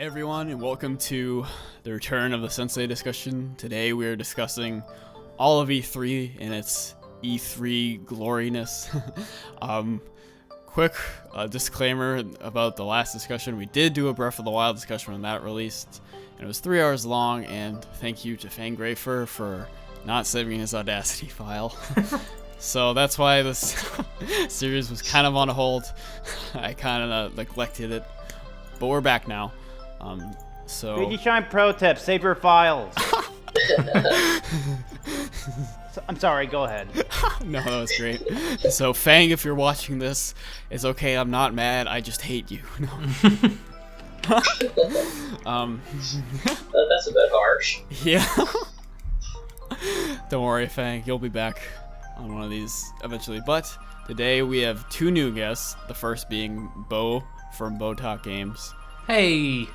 Hey everyone, and welcome to the return of the Sensei Discussion. Today we are discussing all of E3 and its E3 gloriness. Quick disclaimer about the last discussion. We did do a Breath of the Wild discussion when that released, and it was 3 hours long, and thank you to Fangrafer for not saving his Audacity file. So that's why this series was kind of on hold. I kind of neglected it, but we're back now. So VGShine pro tip, save your files. I'm sorry, go ahead. No, that was great. So Fang, if you're watching this, it's okay, I'm not mad, I just hate you. No. That's a bit harsh. Yeah. Don't worry, Fang, you'll be back on one of these eventually. But today we have two new guests, the first being Bo from BoTalksGames. Hey!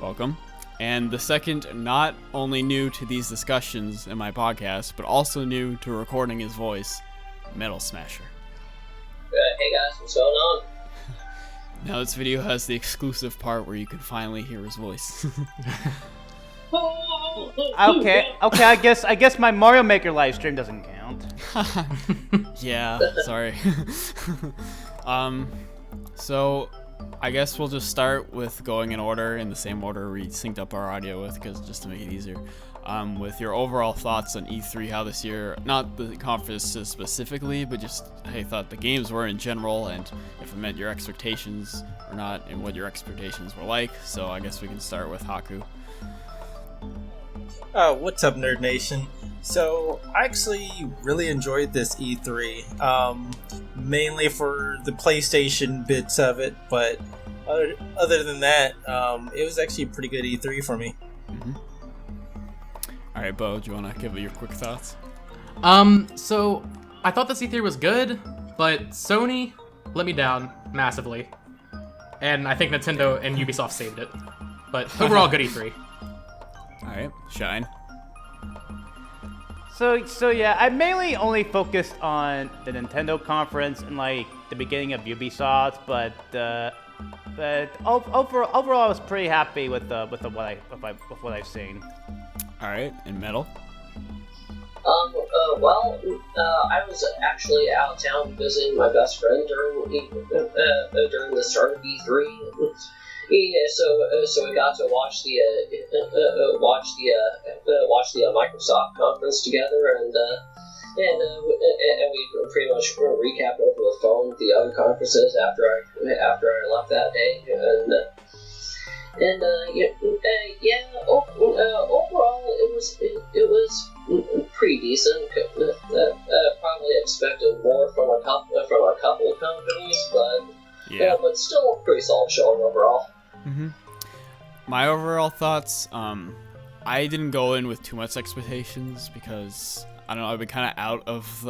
Welcome. And the second, not only new to these discussions in my podcast, but also new to recording his voice, MetalSmasher. Hey guys, what's going on? Now this video has the exclusive part where you can finally hear his voice. Okay, I guess my Mario Maker live stream doesn't count. Yeah, sorry. So I guess we'll just start with going in order, in the same order we synced up our audio with, because just to make it easier. With your overall thoughts on E3, how this year, not the conferences specifically, but just how you thought the games were in general, and if it met your expectations or not, and what your expectations were like. So I guess we can start with Haku. What's up, Nerd Nation? So, I actually really enjoyed this E3, mainly for the PlayStation bits of it, but other than that, it was actually a pretty good E3 for me. Mm-hmm. Alright, Bo, do you want to give it your quick thoughts? So I thought this E3 was good, but Sony let me down massively. And I think Nintendo and Ubisoft saved it. But overall, good E3. Alright, Shine. So yeah, I mainly only focused on the Nintendo conference and like the beginning of Ubisoft, but overall I was pretty happy with what I've seen. Alright, and Metal? I was actually out of town visiting my best friend during the start of E3. Yeah, so we got to watch the Microsoft conference together, and we pretty much recapped over the phone the other conferences after I left that day, overall it was pretty decent. Probably expected more from a couple of companies, but yeah, but still pretty solid showing overall. Mm-hmm. My overall thoughts, I didn't go in with too much expectations because I don't know, I've been kind of out of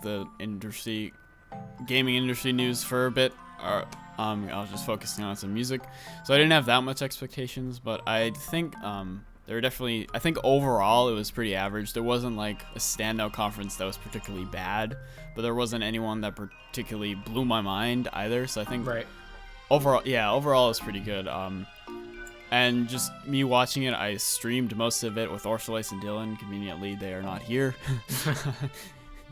the gaming industry news for a bit. I was just focusing on some music, so I didn't have that much expectations. But I think I think overall it was pretty average. There wasn't like a standout conference that was particularly bad, but there wasn't anyone that particularly blew my mind either. So I think overall it was pretty good. And just me watching it, I streamed most of it with Orsolais and Dylan. Conveniently, they are not here.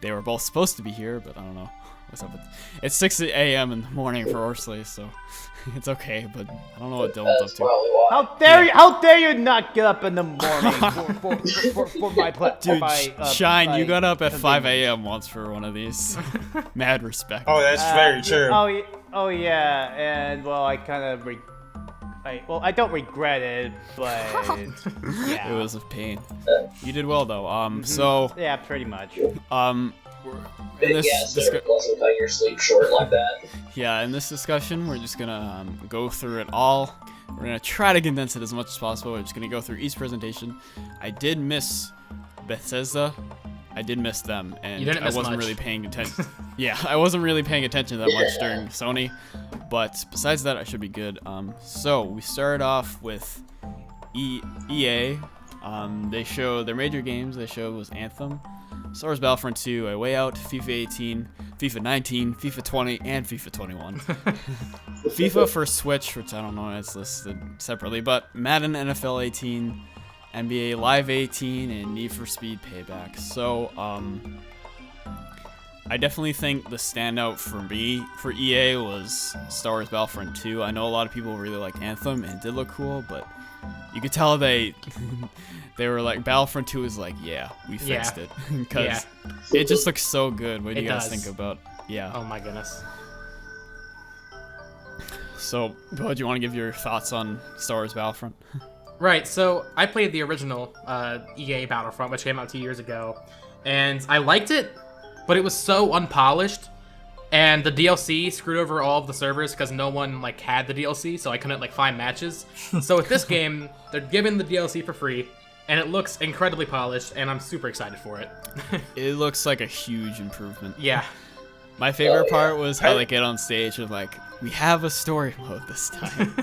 They were both supposed to be here, but I don't know what's up with it. It's 6 a.m. in the morning for Orsolais, so it's okay, but I don't know what Dylan's up to. How dare you not get up in the morning for my Dude, Shine, you got up at 5 a.m. once for one of these. Mad respect. Oh, that's very true. Oh yeah, and well, I kind of I don't regret it, but yeah. It was a pain. You did well though. So yeah, pretty much. Doesn't cut your sleep short like that. Yeah, in this discussion, we're just gonna go through it all. We're gonna try to condense it as much as possible. We're just gonna go through each presentation. I did miss Bethesda. I did miss them, and I wasn't really paying attention. Yeah, I wasn't really paying attention that much during Sony, but besides that, I should be good. So we started off with EA. They showed their major games. They showed was Anthem, Star Wars Battlefront 2, A Way Out, FIFA 18, FIFA 19, FIFA 20, and FIFA 21. FIFA for Switch, which I don't know, it's listed separately, but Madden NFL 18, NBA Live 18, and Need for Speed Payback. So, I definitely think the standout for me, for EA, was Star Wars Battlefront 2. I know a lot of people really liked Anthem, and it did look cool, but you could tell they were like, Battlefront 2 is like, yeah, we fixed it. Because it just looks so good. What do you guys think about? Yeah. Oh my goodness. So, Bo, do you want to give your thoughts on Star Wars Battlefront? Right, so I played the original EA Battlefront, which came out 2 years ago, and I liked it, but it was so unpolished, and the DLC screwed over all of the servers because no one like had the DLC, so I couldn't like find matches. So with this game, they're giving the DLC for free, and it looks incredibly polished, and I'm super excited for it. It looks like a huge improvement. Yeah. My favorite part was how they get on stage and like, we have a story mode this time.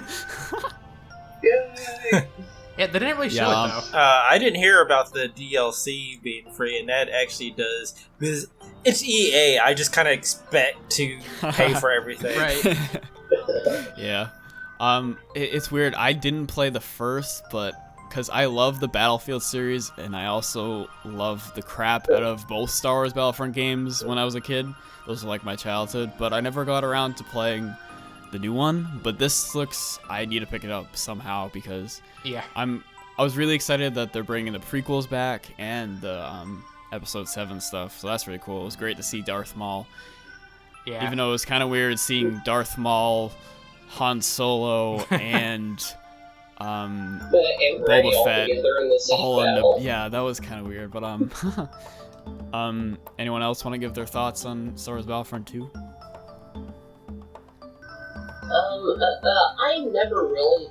Yeah, they didn't really show it though. I didn't hear about the DLC being free, and that actually does, because it's EA. I just kind of expect to pay for everything. Right. Yeah. It's weird. I didn't play the first, but because I love the Battlefield series, and I also love the crap out of both Star Wars Battlefront games when I was a kid. Those are like my childhood, but I never got around to playing the new one. But this looks, I need to pick it up somehow because I was really excited that they're bringing the prequels back and the episode 7 stuff, so that's really cool. It was great to see Darth Maul. Yeah. Even though it was kind of weird seeing Darth Maul, Han Solo, and Boba Fett all in the, yeah, that was kind of weird. But anyone else want to give their thoughts on Star Wars Battlefront 2? I never really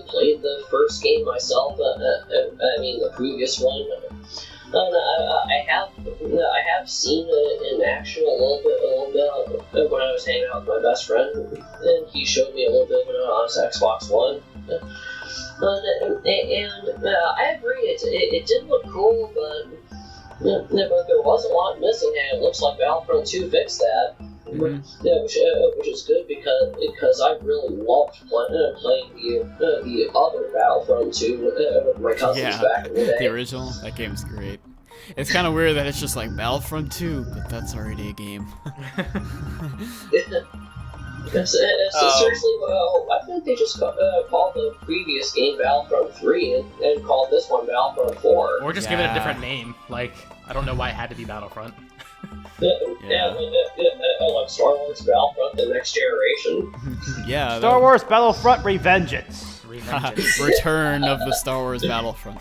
played the first game myself. I mean, the previous one. I have seen it in action a little bit when I was hanging out with my best friend, and he showed me a little bit when I was on Xbox One. And I agree, it did look cool, but there was a lot missing, and it looks like Battlefront 2 fixed that. Mm-hmm. Yeah, which is good because I really loved playing the other Battlefront 2 with my cousins back in the day. The original, that game's great. It's kind of weird that it's just like Battlefront 2, but that's already a game. Seriously, I think they just called the previous game Battlefront 3 and called this one Battlefront 4. Or just give it a different name. Like, I don't know why it had to be Battlefront. Like Star Wars Battlefront: The Next Generation. Yeah. Star Wars Battlefront Revengeance. Return of the Star Wars Battlefront.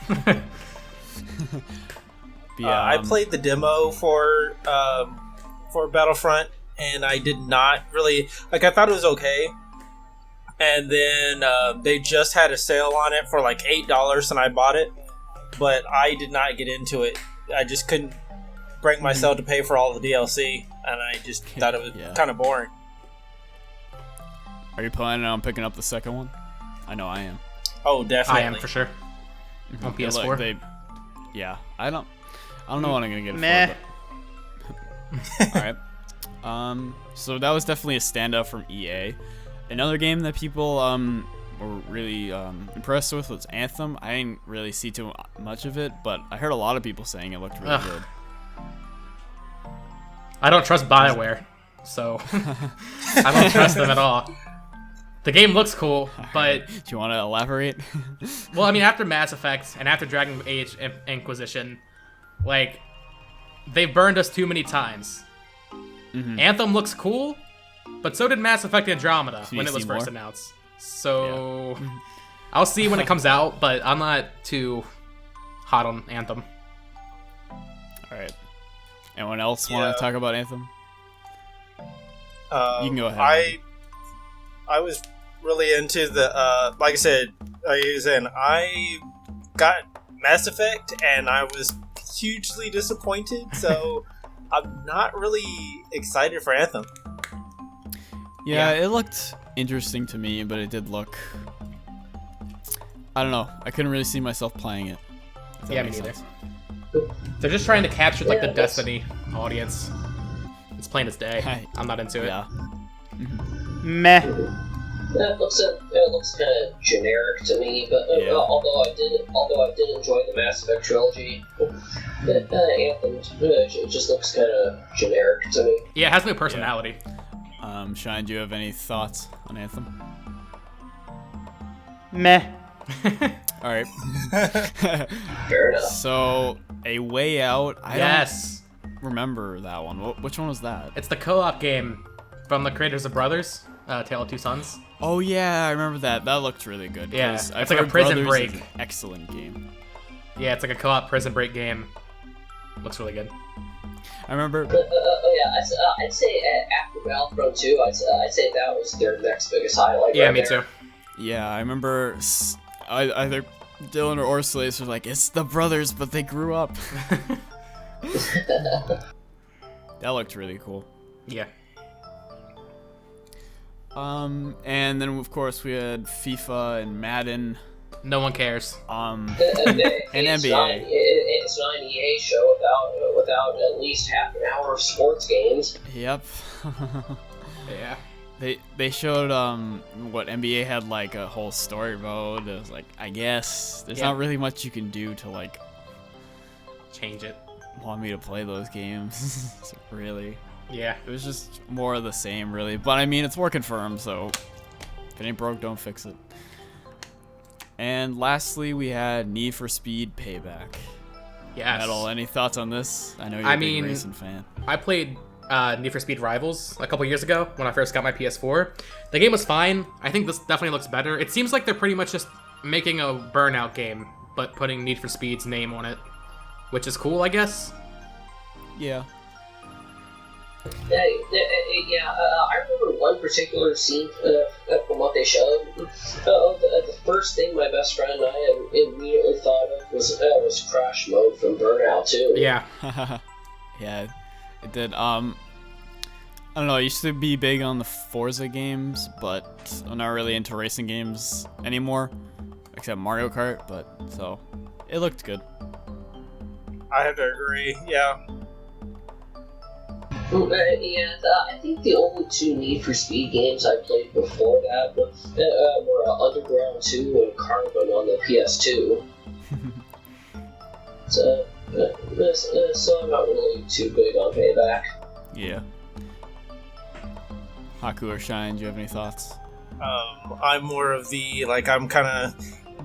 I played the demo for Battlefront, and I did not really like. I thought it was okay, and then they just had a sale on it for like $8, and I bought it, but I did not get into it. I just couldn't bring myself to pay for all the DLC, and I just thought it was kind of boring. Are you planning on picking up the second one? I know I am. Oh, definitely. I am for sure. On PS4. I don't know what I'm gonna get it for. But... All right. So that was definitely a standout from EA. Another game that people were really impressed with was Anthem. I didn't really see too much of it, but I heard a lot of people saying it looked really good. I don't trust BioWare, so I don't trust them at all. The game looks cool, but... Do you want to elaborate? Well, I mean, after Mass Effect and after Dragon Age Inquisition, like, they've burned us too many times. Mm-hmm. Anthem looks cool, but so did Mass Effect Andromeda when it was first announced. So, I'll see when it comes out, but I'm not too hot on Anthem. Alright. Anyone else want to talk about Anthem? You can go ahead. I was really into the, like I said, I got Mass Effect, and I was hugely disappointed, so I'm not really excited for Anthem. Yeah, it looked interesting to me, but it did look... I don't know. I couldn't really see myself playing it. Yeah, me neither. They're just trying to capture like Yeah, the that's- Destiny audience. It's plain as day. I'm not into it. Yeah. Meh. It looks kind of generic to me, but Yeah. although I did enjoy the Mass Effect trilogy, Anthem just looks kind of generic to me. Yeah, it has no personality. Shine, do you have any thoughts on Anthem? Meh. All right. Fair enough. So, A Way Out. I Yes. don't remember that one. Which one was that? It's the co-op game from the creators of Brothers, Tale of Two Sons. Oh yeah, I remember that. That looked really good. Yeah, 'cause it's I've like a heard Prison Brothers Break. is an excellent game. Yeah, it's like a co-op prison break game. Looks really good. I remember. I'd say after Battlefront 2, I'd say that was their next biggest highlight. Yeah, right me there. too. Yeah, I remember. Either Dylan or Orslace were like, "It's the brothers, but they grew up." That looked really cool. Yeah. And then of course we had FIFA and Madden. No one cares. And It's NBA. it's not an EA show without at least half an hour of sports games. Yep. Yeah. They showed what NBA had like a whole story mode. It was like, I guess there's Yeah. not really much you can do to like Change it. want me to play those games. So really, Yeah. it was just more of the same, really. But I mean, it's more confirmed, so if it ain't broke, don't fix it. And lastly, we had Need for Speed Payback. Yes. Metal, any thoughts on this? I know you're I a big mean, racing fan. I played Need for Speed Rivals a couple years ago when I first got my PS4. The game was fine. I think this definitely looks better. It seems like they're pretty much just making a Burnout game, but putting Need for Speed's name on it, which is cool, I guess. Yeah. I remember one particular scene from what they showed. The first thing my best friend and I immediately thought of was Crash Mode from Burnout 2. Yeah. Yeah, it did. I don't know. I used to be big on the Forza games, but I'm not really into racing games anymore, except Mario Kart. But so, it looked good. I have to agree. Yeah. I think the only two Need for Speed games I played before that were Underground 2 and Carbon on the PS2. So I'm not really too big on Payback. Yeah. Haku or Shine, do you have any thoughts? I'm more of the, like, I'm kind of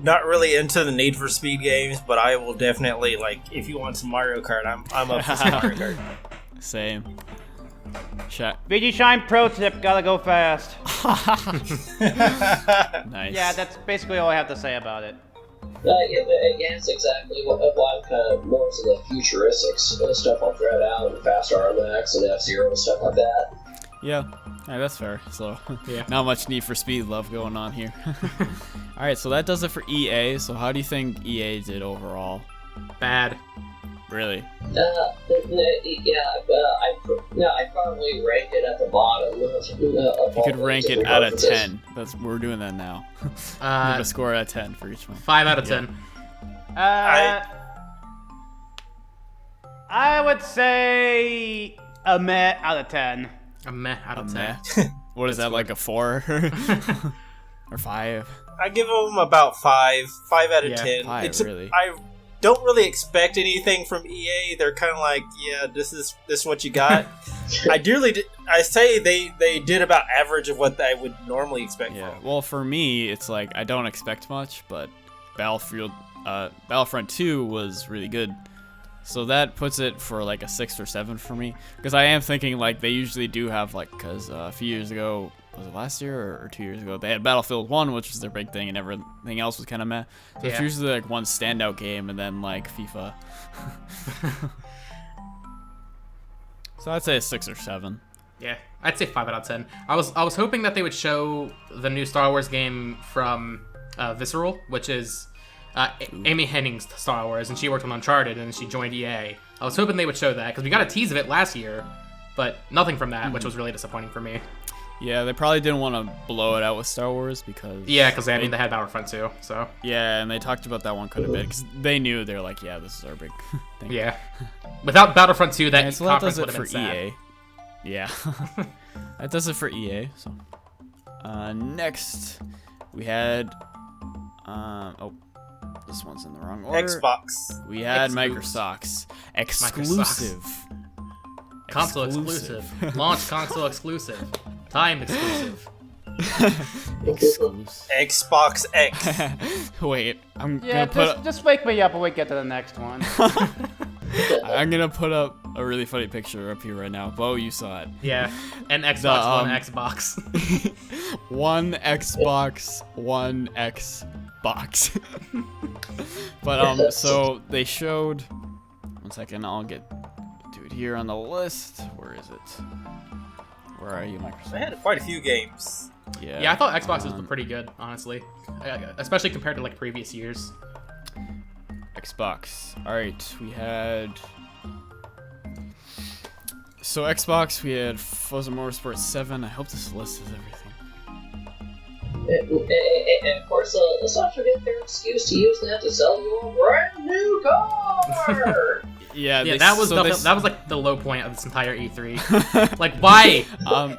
not really into the Need for Speed games, but I will definitely, like, if you want some Mario Kart, I'm up for some Mario Kart. Same. VGShine pro tip, gotta go fast. Nice. Yeah, that's basically all I have to say about it. That's exactly why I'm kind of more into the futuristic stuff like Red Out and Fast RMX and F-Zero and stuff like that. Yeah, that's fair. So, Yeah. not much Need for Speed love going on here. Alright, so that does it for EA. So, how do you think EA did overall? Bad. Really? I'd probably rank it at the bottom. If you could rank it out of 10, we're doing that now. Give a score out of 10 for each one. 5 out of 10. I would say a meh out of 10. A meh out of 10. Meh. What is that, like a 4? Or 5? I give them about 5 out of Yeah, 10. 5, really. I don't really expect anything from EA. They're kind of like, yeah, this is what you got. I say they did about average of what I would normally expect Yeah. from. Well, for me, it's like I don't expect much, but Battlefront 2 was really good. So that puts it for like a 6 or 7 for me. Because I am thinking like they usually do have like, because a few years ago, was it last year or 2 years ago, they had Battlefield 1, which was their big thing, and everything else was kind of meh. So it's Yeah. usually like one standout game and then like FIFA. So I'd say a 6 or 7. Yeah, I'd say 5 out of 10. I was hoping that they would show the new Star Wars game from Visceral, which is Amy Hennig's Star Wars, and she worked on Uncharted, and she joined EA. I was hoping they would show that, because we got a tease of it last year, but nothing from that, which was really disappointing for me. Yeah, they probably didn't want to blow it out with Star Wars because... Yeah, because they had Battlefront 2, so... Yeah, and they talked about that one quite a bit because they knew, they're like, yeah, this is our big thing. Yeah. Without Battlefront 2, that so that conference does would it have for been sad. EA. Yeah. That does it for EA, so... next, we had... oh, this one's in the wrong order. Xbox. We had Xbox. Exclusive. Console exclusive. Launch console exclusive. Time exclusive. Exclusive. Xbox X. Wait, I'm Yeah, gonna put just wake me up and we get to the next one. I'm gonna put up a really funny picture up here right now. Bo, you saw it. Yeah, and Xbox One Xbox. One Xbox, one Xbox. But so they showed. 1 second, I'll get to it here on the list. Where is it? Where are you, Microsoft? I had quite a few games. Yeah. Yeah, I thought Xbox was pretty good, honestly, especially compared to like previous years. Xbox. All right, we had. So Xbox, we had Forza Motorsport 7. I hope this list is everything. And of course, let's not forget their excuse to use that to sell you a brand new car. Yeah, that was like the low point of this entire E3. Like, why?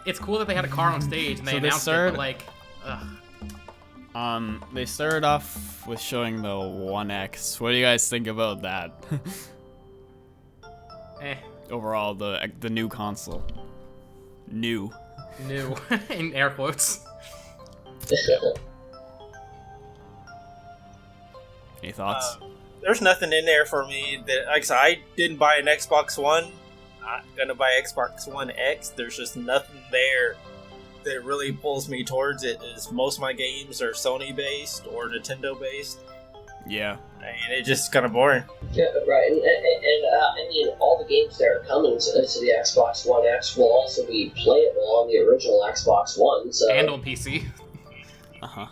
It's cool that they had a car on stage and they announced it, but like, ugh. They started off with showing the One X. What do you guys think about that? Overall, the new console. New in air quotes. Any thoughts? There's nothing in there for me that, like I said, I didn't buy an Xbox One. Not gonna buy Xbox One X. There's just nothing there that really pulls me towards it. Is most of my games are Sony based or Nintendo based. Yeah. And it's just kind of boring. Yeah, right, and I mean, all the games that are coming to the Xbox One X will also be playable on the original Xbox One, so... And on PC. Uh-huh.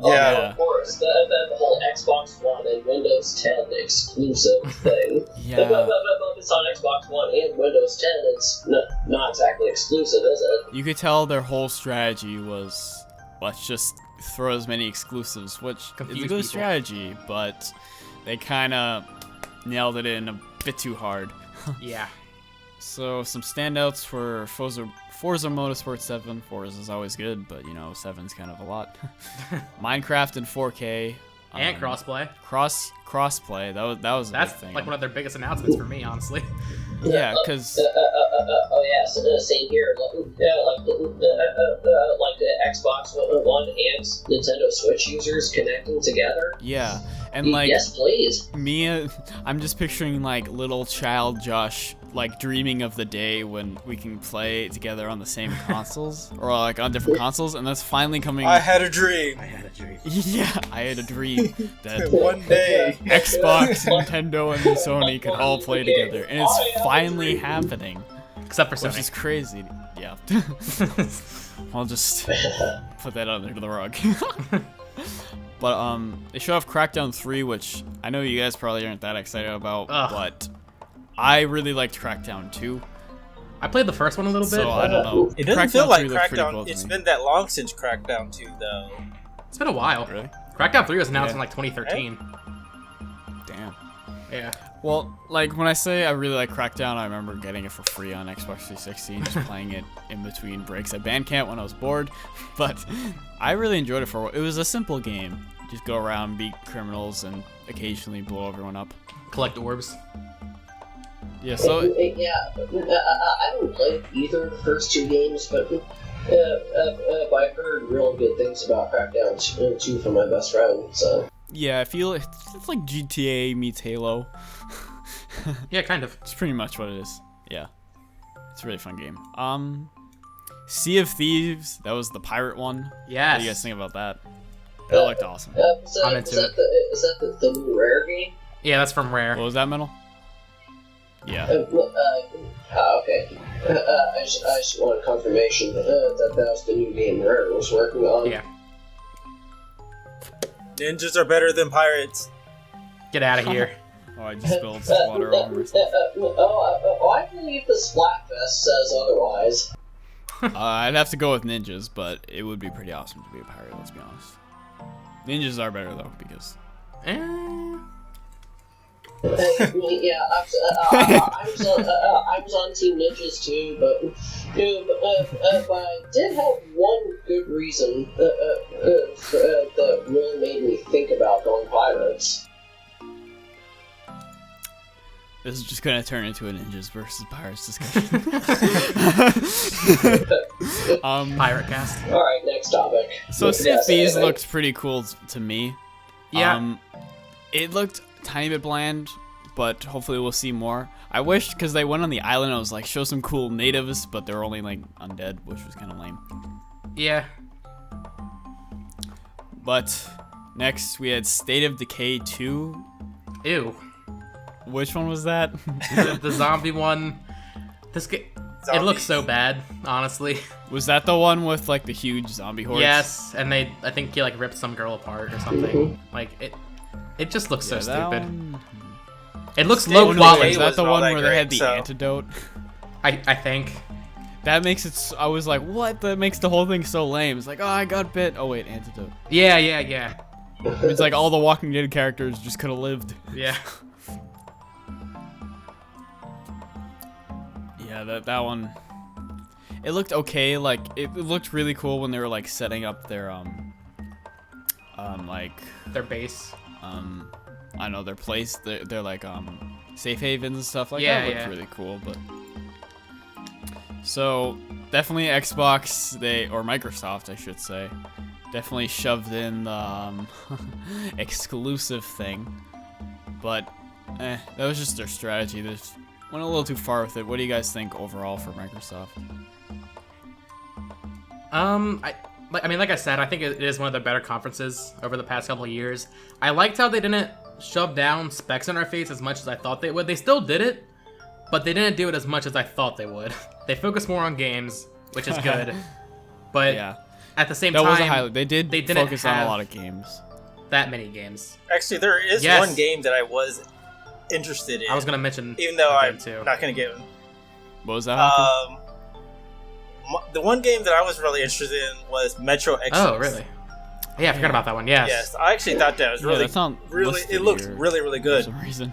Yeah, of course, the whole Xbox One and Windows 10 exclusive thing. Yeah. But it's on Xbox One and Windows 10, it's not exactly exclusive, is it? You could tell their whole strategy was, let's just throw as many exclusives, which is a good people. strategy, but they kind of nailed it in a bit too hard. Yeah. So some standouts for Forza Motorsport 7. Forza is always good, but you know, 7's kind of a lot. Minecraft in 4K. And crossplay. Crossplay. That was a That's big thing. like one of their biggest announcements for me, honestly. Yeah, because oh yeah, same here. Like the Xbox One and Nintendo Switch users connecting together. yeah, and like yes, please. I'm just picturing like little child Josh like dreaming of the day when we can play together on the same consoles or like on different consoles, and that's finally coming. I had a dream. Yeah, I had a dream that One day. Xbox, Nintendo, and Sony could all play together, and it's finally happening. Except for Which is Sony. crazy. Yeah. I'll just put that under the rug. But they show off Crackdown 3, which I know you guys probably aren't that excited about, but I really liked Crackdown 2. I played the first one a little bit. So I don't know. It doesn't feel like 3 looked pretty Crackdown. cool to It's me. been that long since Crackdown 2, though. It's been a while. Really? Crackdown 3 was announced Yeah. in like 2013. Damn. Yeah. Well, like when I say I really like Crackdown, I remember getting it for free on Xbox 360 and just playing it in between breaks at Bandcamp when I was bored. But I really enjoyed it for a while. It was a simple game. Just go around, beat criminals, and occasionally blow everyone up. Collect orbs. Yeah, so Yeah, I haven't played either of the first two games, but I've heard real good things about Crackdown 2 from my best friend, so... yeah, I feel it's like GTA meets Halo. Yeah, kind of. It's pretty much what it is. Yeah. It's a really fun game. Sea of Thieves, that was the pirate one. What Yes. do you guys think about that? That looked awesome. I'm into it. Is that the new Rare game? Yeah, that's from Rare. What was that, Metal? Yeah. Okay. I just wanted confirmation that was the new game Rare was working on. Yeah. Ninjas are better than pirates. Get out of here. Oh, I just spilled some water all over myself. I believe the Splatfest says otherwise. I'd have to go with ninjas, but it would be pretty awesome to be a pirate. Let's be honest. Ninjas are better though because. Yeah, I was on Team Ninjas too, but I did have one good reason that really made me think about going pirates. This is just gonna turn into a ninjas versus pirates discussion. Pirate cast. All right, next topic. So Sea of Thieves looked pretty cool to me. Yeah. It looked a tiny bit bland, but hopefully we'll see more. I wish, because they went on the island, I was like, show some cool natives, but they're only like undead, which was kind of lame. Yeah. But next we had State of Decay 2. Ew. Which one was that? The zombie one. It looks so bad, honestly. Was that the one with like the huge zombie hordes? Yes, and I think he like ripped some girl apart or something. Like it just looks so stupid. It looks low quality. Is that the one where they had the so. antidote? I think. That makes it. I was like, what? That makes the whole thing so lame. It's like, oh, I got bit. Oh wait, antidote. Yeah. It's like all the Walking Dead characters just could have lived. Yeah. Yeah, that one. It looked okay. Like it looked really cool when they were like setting up their like Their base. I don't know, their place. They're like safe havens and stuff like Yeah, that. Looked yeah. really cool, but. So definitely Xbox, or Microsoft, I should say, definitely shoved in the exclusive thing, but that was just their strategy. They just went a little too far with it. What do you guys think overall for Microsoft? Like I said, I think it is one of the better conferences over the past couple of years. I liked how they didn't shove down specs in our face as much as I thought they would. They still did it, but they didn't do it as much as I thought they would. They focused more on games, which is good. But Yeah, at the same that time, was a highlight. They didn't focus on a have lot of games. that many games. Actually, there is Yes. one game that I was interested in. I was gonna mention, even though that I'm game too. not gonna give him. What was that? Haku? The one game that I was really interested in was Metro Exodus. Oh, really? Yeah, I forgot about that one. Yes. Yes, I actually thought that was Yeah, really, that's not really. listed It looked here really, really for good. some reason.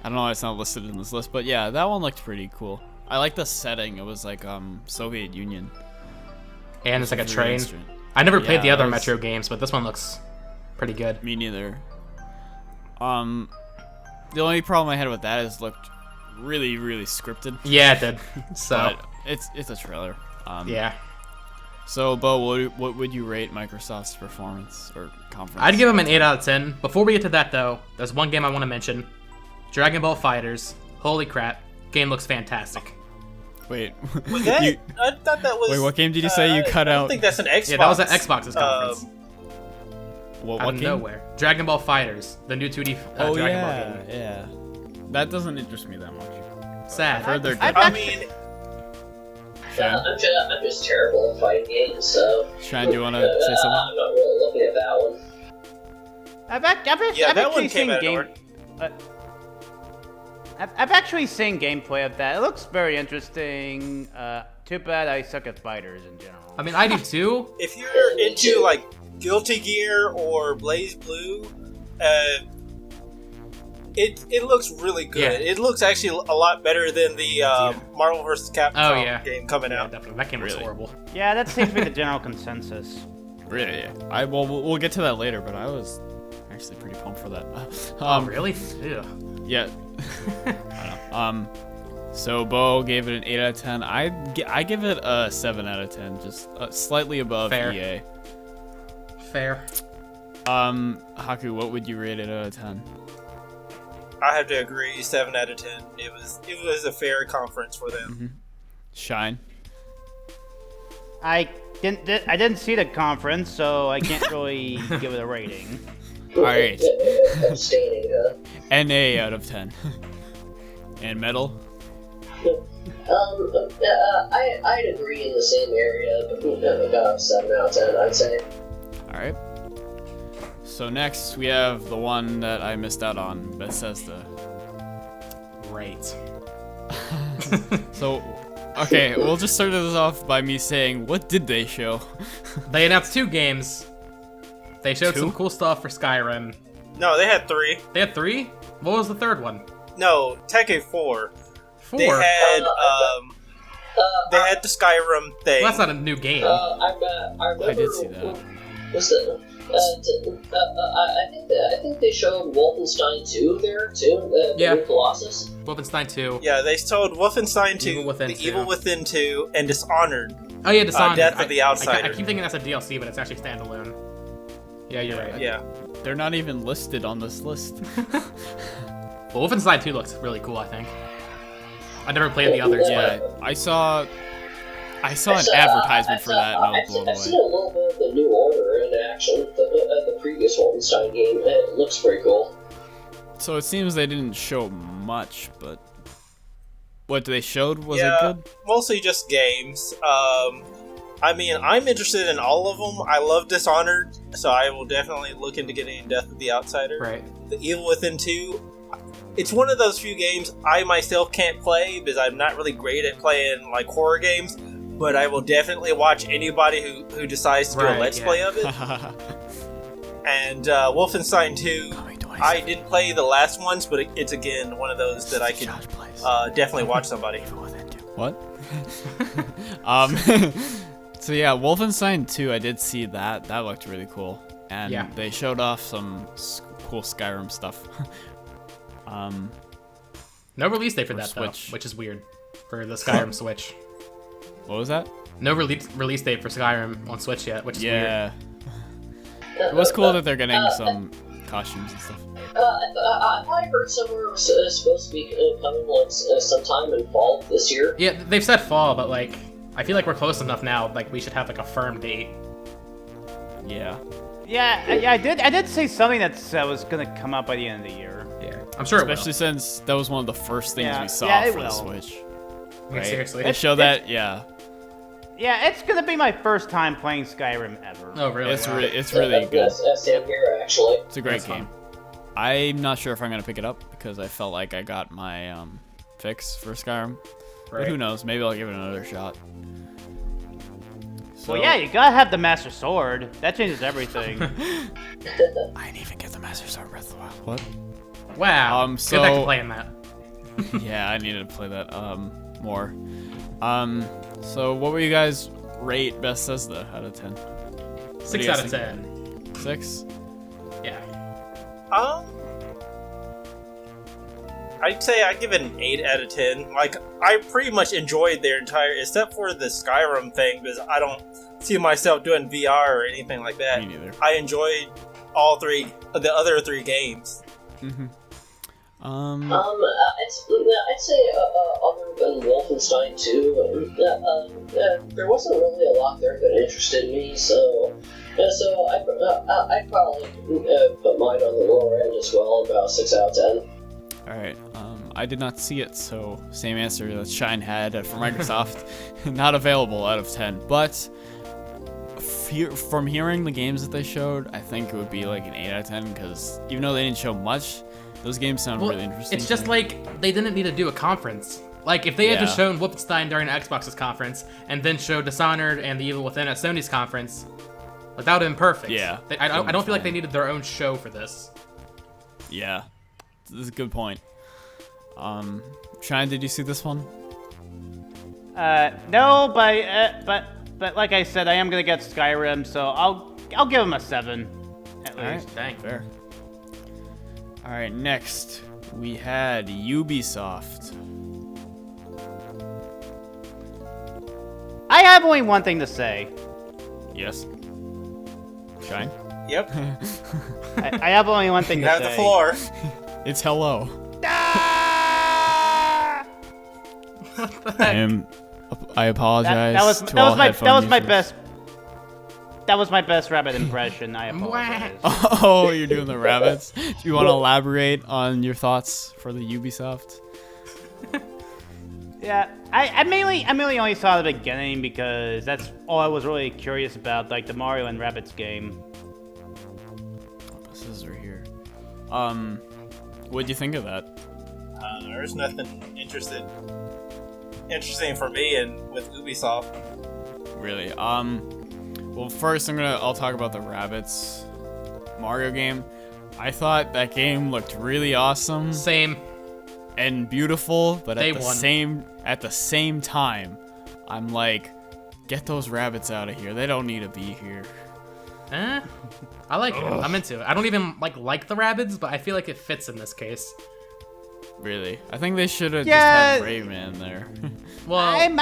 I don't know why it's not listed in this list, but yeah, that one looked pretty cool. I like the setting. It was like Soviet Union. And it's like a Very train. interesting. I never played Yeah, the other that was- Metro games, but this one looks pretty good. Me neither. The only problem I had with that is it looked really, really scripted. Yeah, it did. So But it's a trailer. yeah, So, Bo, what would you rate Microsoft's performance or conference? I'd give them an 8 out of 10. Before we get to that, though, there's one game I want to mention: Dragon Ball FighterZ. Holy crap, game looks fantastic. Wait. Was that? You- I thought that was. Wait, what game did you say you cut I out? don't think that's an Xbox. Yeah, that was at Xbox's conference. what Out of game? nowhere. Dragon Ball FighterZ, the new 2D Oh Dragon yeah, Ball game. yeah. That doesn't interest me that much. Sad. I've heard they're good. I mean, Shine, I'm just terrible at fighting games, so Shine, do you want to say something? I'm not really looking at that one. I've actually one came seen out of I've actually seen gameplay of that. It looks very interesting. Too bad I suck at fighters in general. I mean, I do too. if you're into like Guilty Gear or Blaze Blue, it looks really good. Yeah. It looks actually a lot better than the Marvel vs. Capcom Oh, yeah. game coming Yeah, out. definitely. That game looks Really? horrible. Yeah, that seems to be the general consensus. Really? Yeah. We'll get to that later, but I was actually pretty pumped for that. Oh, really? Ew. Yeah. I don't know. So Bo gave it an 8 out of 10. I give it a 7 out of 10, just slightly above Fair. EA. Fair. Haku, what would you rate it out of 10? I have to agree, 7 out of 10. It was a fair conference for them. Shine. I didn't see the conference, so I can't really give it a rating. Alright. Abstaining, NA out of 10. And Metal? I'd agree in the same area, but about 7 out of 10, I'd say. Alright. So next we have the one that I missed out on, Bethesda. Great. So Okay, we'll just start this off by me saying, what did they show? They announced 2 games. They showed 2? some cool stuff for Skyrim. No, they had 3. They had 3? What was the third one? No, technically 4. 4? They had the Skyrim thing. Well, that's not a new game. I remember. I did see that. Was it? I think they showed Wolfenstein 2 there too. The new Colossus. Wolfenstein 2. Yeah, they showed Wolfenstein 2, Evil Within The 2. Evil Within 2, and Dishonored. Oh yeah, Dishonored. Death of the Outsider. I keep thinking that's a DLC, but it's actually standalone. Yeah, you're right. Yeah. They're not even listed on this list. Well, Wolfenstein 2 looks really cool, I think. I never played the others, Yeah, I saw an advertisement for that and I was blown I've seen away. a little bit of the New Order in action, the previous Wolfenstein game. It looks pretty cool. So it seems they didn't show much, but what they showed, was Yeah, it good? mostly just games. I mean, I'm interested in all of them. I love Dishonored, so I will definitely look into getting Death of the Outsider. Right. The Evil Within 2, it's one of those few games I myself can't play because I'm not really great at playing like horror games, but I will definitely watch anybody who decides to do a Let's Play of it. And Wolfenstein 2, I did play the last ones, but it's again one of those that I can definitely watch somebody. What? So yeah, Wolfenstein 2, I did see that. That looked really cool. And they showed off some cool Skyrim stuff. No release date for that, Switch. though, which is weird for the Skyrim Switch. What was that? No release date for Skyrim on Switch yet, which is weird. It was cool that they're getting some costumes and stuff. I heard somewhere it was supposed to be coming like sometime in fall this year. Yeah, they've said fall, but like, I feel like we're close enough now. Like, we should have like a firm date. Yeah. Yeah, I did say something that was gonna come out by the end of the year. Yeah, I'm sure. Especially since that was one of the first things we saw it for the will. Switch. I mean, Right? seriously. They show that, yeah. Yeah, it's gonna be my first time playing Skyrim ever. Oh, really? It's Wow. it's really good. Same here, actually. It's a great game. I'm not sure if I'm gonna pick it up because I felt like I got my fix for Skyrim. But who knows? Maybe I'll give it another shot. So, Well, yeah, you gotta have the Master Sword. That changes everything. I didn't even get the Master Sword Breath of the Wild. What? Wow. So- Get back to playing that. Yeah, I needed to play that more. So what would you guys rate Bethesda out of 10? 6 out of 10. 6? Yeah. I'd say I'd give it an 8 out of 10. Like, I pretty much enjoyed their entire, except for the Skyrim thing, because I don't see myself doing VR or anything like that. Me neither. I enjoyed the other 3 games. Mm-hmm. I'd say other than Wolfenstein 2, there wasn't really a lot there that interested me. So I'd probably put mine on the lower end as well, about 6 out of 10. Alright, I did not see it, so same answer that Shine had for Microsoft. Not available out of 10, but from hearing the games that they showed, I think it would be like an 8 out of 10, because even though they didn't show much, those games sound really interesting. It's just like they didn't need to do a conference. Like, if they had just shown Wolfenstein during Xbox's conference, and then showed Dishonored and The Evil Within at Sony's conference, like, that would have been perfect. Yeah. I don't feel like they needed their own show for this. Yeah, this is a good point. Shine, did you see this one? No, but like I said, I am gonna get Skyrim, so I'll give him a 7 at least. Dang. Fair. Alright, next we had Ubisoft. I have only one thing to say. Yes. Shine? Yep. I have only one thing You to have say. the floor. It's hello. Ah! I apologize. That was my best rabbit impression. I apologize. Oh, you're doing the rabbits. Do you want to elaborate on your thoughts for the Ubisoft? Yeah, I mainly only saw the beginning because that's all I was really curious about, like the Mario and Rabbids game. This is right here. What'd you think of that? There's nothing interested. interesting for me and with Ubisoft. Really. Well, first I'll talk about the Rabbids Mario game. I thought that game looked really awesome. Same. And beautiful, but They at the same time, I'm like, get those rabbits out of here. They don't need to be here. I like it. I'm into it. I don't even like the Rabbids, but I feel like it fits in this case. Really, I think they should have just had Rayman there. Well, I'm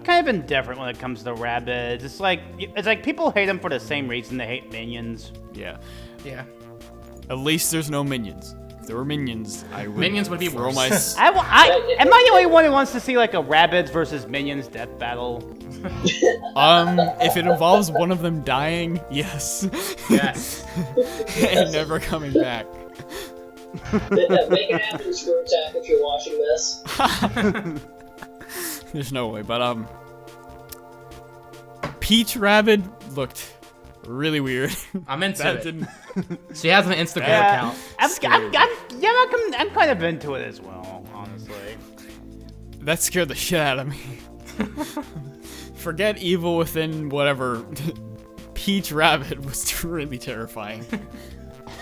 kind of indifferent when it comes to Rabbids. It's like people hate them for the same reason they hate Minions. Yeah. yeah. At least there's no minions. If there were minions, Minions would be throw worse. my. Am I the only one who wants to see like a Rabbids versus Minions death battle? If it involves one of them dying, yes. Yes. And never coming back. Make it happen, Screw Attack, if you're watching this. There's no way, but Peach Rabbid looked really weird. I'm into That it. didn't. She has an Instagram account. I'm kind of into it as well, honestly. That scared the shit out of me. Forget evil within whatever. Peach Rabbit was really terrifying.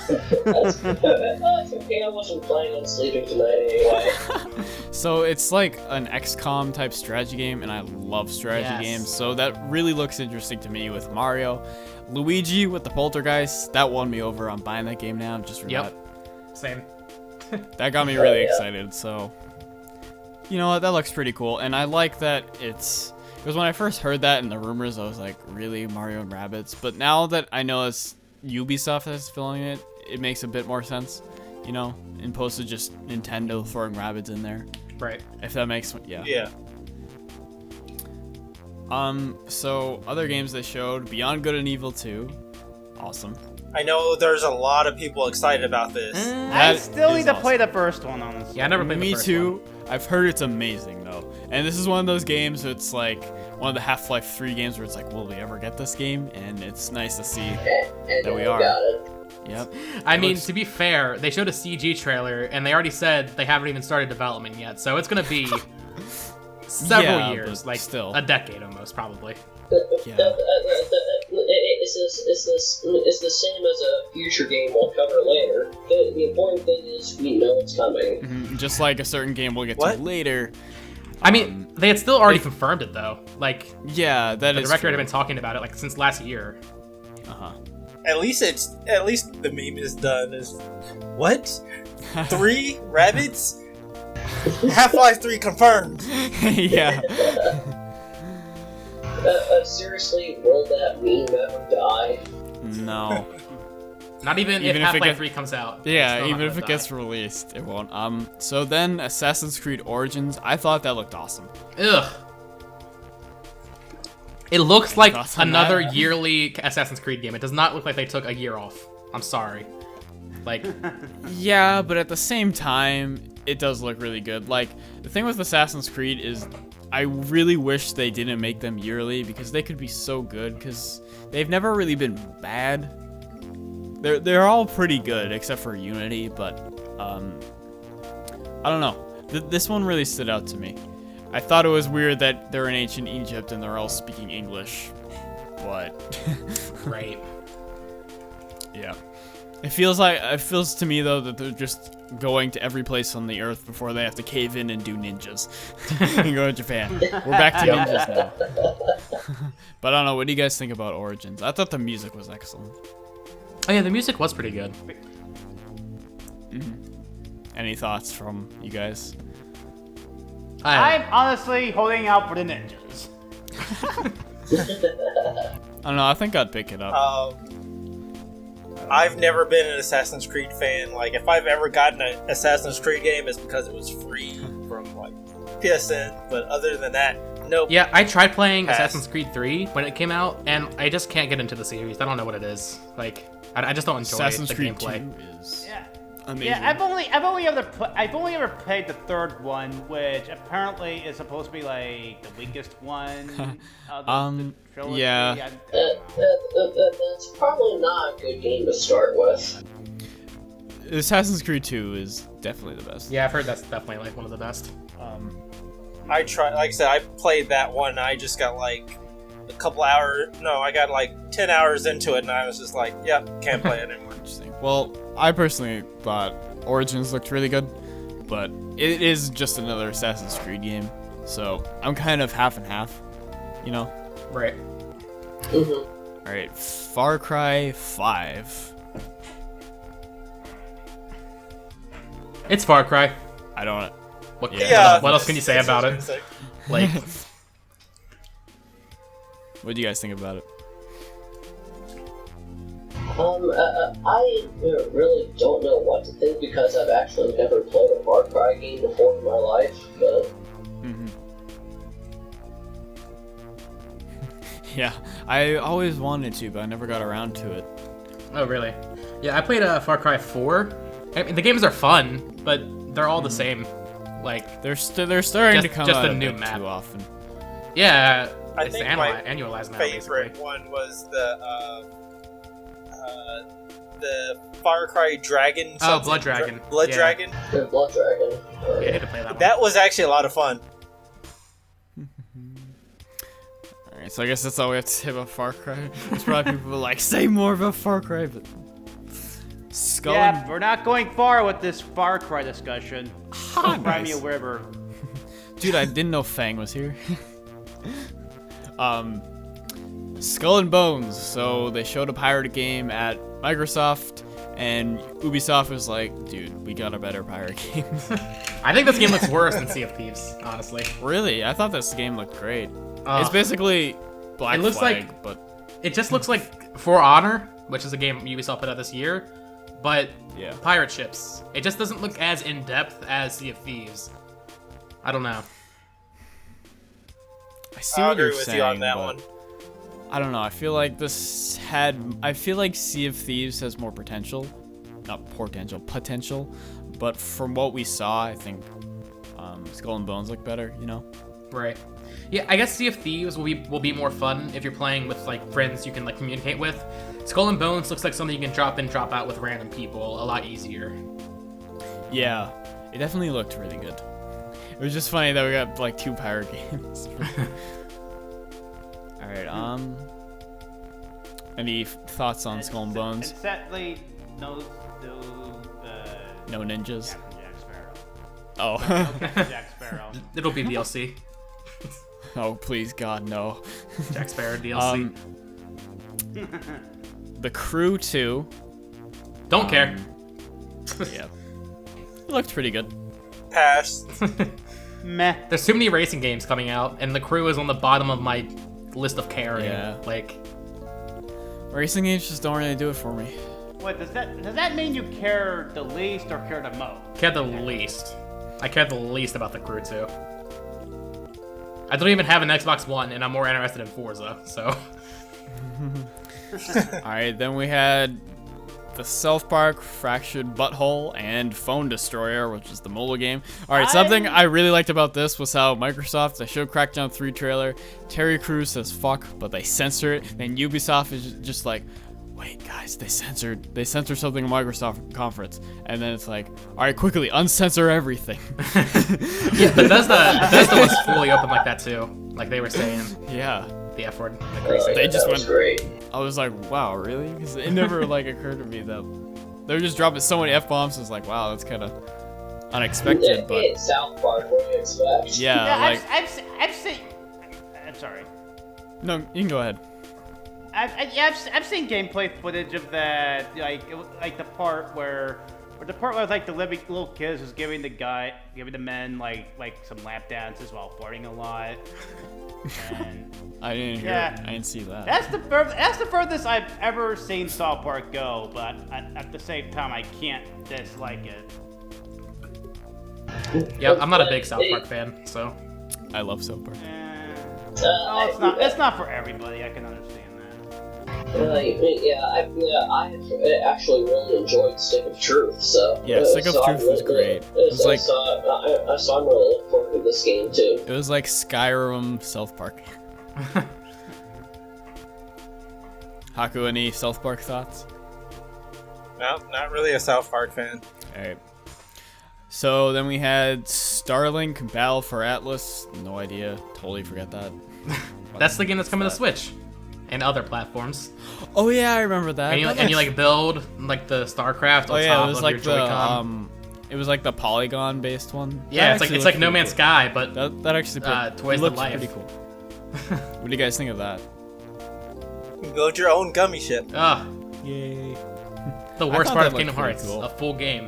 That's okay, I wasn't planning on sleeping tonight anyway. So it's like an XCOM type strategy game, and I love strategy games, so that really looks interesting to me with Mario. Luigi with the Poltergeist, that won me over. I'm buying that game now, just for that. Same. That got me really excited, so... You know what, that looks pretty cool, and I like that it's... Because when I first heard that in the rumors, I was like, really, Mario and Rabbids? But now that I know it's Ubisoft that's filming it, it makes a bit more sense, you know, in opposed to just Nintendo throwing Rabbids in there. Right. If that makes Yeah. So other games they showed, Beyond Good and Evil 2. Awesome. I know there's a lot of people excited about this. I still need to play the first one, honestly. Yeah, I never played the Me first too. one. I've heard it's amazing though. And this is one of those games where it's like one of the Half-Life 3 games where it's like, will we ever get this game? And it's nice to see that we are. Got it. Yep. I mean, to be fair, they showed a CG trailer, and they already said they haven't even started development yet, so it's gonna be several Yeah, years, but like still. a decade almost, probably. Yeah. It's the same as a future game we'll cover later. The important thing is we know it's coming. Mhm, just like a certain game we'll get to later. I mean, they had still already confirmed it though. Like, Yeah, that the is director true. had been talking about it like since last year. Uh-huh. At least the meme is done. Is what? 3 rabbits? Half-Life 3 confirmed. Yeah. Seriously, will that meme ever die? No. Not even if Even if it Half-Life gets- 3 comes out. it's Yeah, still not even if gonna it die. gets released, it won't. So then Assassin's Creed Origins, I thought that looked awesome. Ugh. It looks like Thoughts on another that? yearly Assassin's Creed game. It does not look like they took a year off. I'm sorry. Like, Yeah, but at the same time, it does look really good. Like, the thing with Assassin's Creed is I really wish they didn't make them yearly because they could be so good because they've never really been bad. They're all pretty good except for Unity, but I don't know. This one really stood out to me. I thought it was weird that they're in ancient Egypt and they're all speaking English, but great. yeah. It feels to me though that they're just going to every place on the earth before they have to cave in and do ninjas and go to Japan. We're back to ninjas now. But I don't know. What do you guys think about Origins? I thought the music was excellent. Oh yeah, the music was pretty good. Any thoughts from you guys? I'm honestly holding out for the ninjas. I don't know. I think I'd pick it up. I've never been an Assassin's Creed fan. Like, if I've ever gotten an Assassin's Creed game, it's because it was free from like PSN. But other than that, nope. Yeah, I tried playing Pass. Assassin's Creed 3 when it came out, and I just can't get into the series. I don't know what it is. Like, I just don't enjoy Assassin's the Creed gameplay. 2 is Yeah. amazing. Yeah, I've only ever played the third one, which apparently is supposed to be like the weakest one. Of the trilogy. yeah. That's probably not a good game to start with. Assassin's Creed 2 is definitely the best. Yeah, I've heard that's definitely like one of the best. I tried, like I said, I played that one. And I just got like a couple hours. No, I got like 10 hours into it, and I was just like, "Yep, can't play it anymore." Interesting. Well, I personally thought Origins looked really good, but it is just another Assassin's Creed game, so I'm kind of half and half, you know. Right. Mm-hmm. All right, Far Cry 5. It's Far Cry. I don't. What, Yeah. what else can you say That's what about I was it? gonna say. Like, What do you guys think about it? I really don't know what to think because I've actually never played a Far Cry game before in my life, but... Yeah, I always wanted to, but I never got around to it. oh really? Yeah, I played Far Cry 4. I mean, the games are fun, but they're all the same. Like, They're starting to come just out a a new bit map. too often. yeah, I it's think annualized now, favorite basically. one was the Far Cry Dragon. Oh, something. Blood Dragon. Blood Yeah. Dragon. The Blood Dragon. Yeah, I need to play that one. That was actually a lot of fun. Alright, so I guess that's all we have to say about Far Cry. There's probably people who are like, say more about Far Cry, but... Skull Yeah, and... we're not going far with this Far Cry discussion. Ah, Cry me nice. a river. Dude, I didn't know Fang was here. Skull and Bones. So they showed a pirate game at Microsoft, and Ubisoft was like, dude, we got a better pirate game. I think this game looks worse than Sea of Thieves, honestly. Really? I thought this game looked great. Uh, It's basically Black it looks Flag, like- but It just looks like For Honor, which is a game Ubisoft put out this year, but yeah. pirate ships. It just doesn't look as in-depth as Sea of Thieves. I don't know. I see I'll what you're agree with saying, you on that but one. I don't know. I feel like I feel like Sea of Thieves has more potential. Not potential. But from what we saw, I think Skull and Bones look better, you know? Right. Yeah, I guess Sea of Thieves will be more fun if you're playing with like friends you can like communicate with. Skull and Bones looks like something you can drop in, drop out with random people a lot easier. Yeah, it definitely looked really good. It was just funny that we got like 2 pirate games. All right. Any thoughts on Skull and Bones? And sadly, no No ninjas. Jack Sparrow. Oh. Captain Jack Sparrow. It'll be DLC. Oh please God no. Jack Sparrow DLC. The Crew 2. Don't care. Yeah. It looked pretty good. Pass. Meh. There's too many racing games coming out, and The Crew is on the bottom of my list of caring. Yeah. Like, Racing games just don't really do it for me. Wait, does that mean you care the least or care the most? care the least. I care the least about The Crew 2. I don't even have an Xbox One, and I'm more interested in Forza, so... Alright, then we had the South Park Fractured Butthole and Phone Destroyer, which is the mobile game. Alright, something I really liked about this was how Microsoft, they showed Crackdown 3 trailer, Terry Crews says fuck, but they censor it, and Ubisoft is just like, wait guys, they censored something in Microsoft conference, and then it's like, alright, quickly, uncensor everything. Yeah, Bethesda was fully open like that too. Like they were saying Yeah. the F word. Like crazy. They just that was went- great. I was like, wow, really? Because it never like occurred to me that they were just dropping so many F-bombs. It's like, wow, that's kind of unexpected, but It's South Park, what do you expect? yeah, like, I've seen. I'm sorry. no, you can go ahead. I've seen gameplay footage of that, like the part where like the little kids was giving the men like some lap dances while flirting a lot. And I didn't hear Yeah. it. I didn't see that. that's the furthest I've ever seen South Park go. But at the same time, I can't dislike it. Yeah, I'm not a big South Park fan, so... I love South Park. It's not for everybody. I can understand that. I actually really enjoyed Stick of Truth, so... Yeah, Stick of Truth was great. It was like- So I'm really looking forward to this game, too. It was like Skyrim South Park. Haku, any South Park thoughts? No, not really a South Park fan. All right. So then we had Starlink Battle for Atlas. No idea. Totally forget that. That's the game that's coming to Switch and other platforms. Oh yeah, I remember that. And you like build like the StarCraft on top it was of like your Joy-Con. It was like the polygon based one. Yeah, That it's like No actually Man's looked Sky, but pretty cool. That actually Toys to looked Life. pretty cool. What do you guys think of that? Build your own gummy ship. Yay. The worst thought part that of looked Kingdom pretty Hearts, cool. a full game.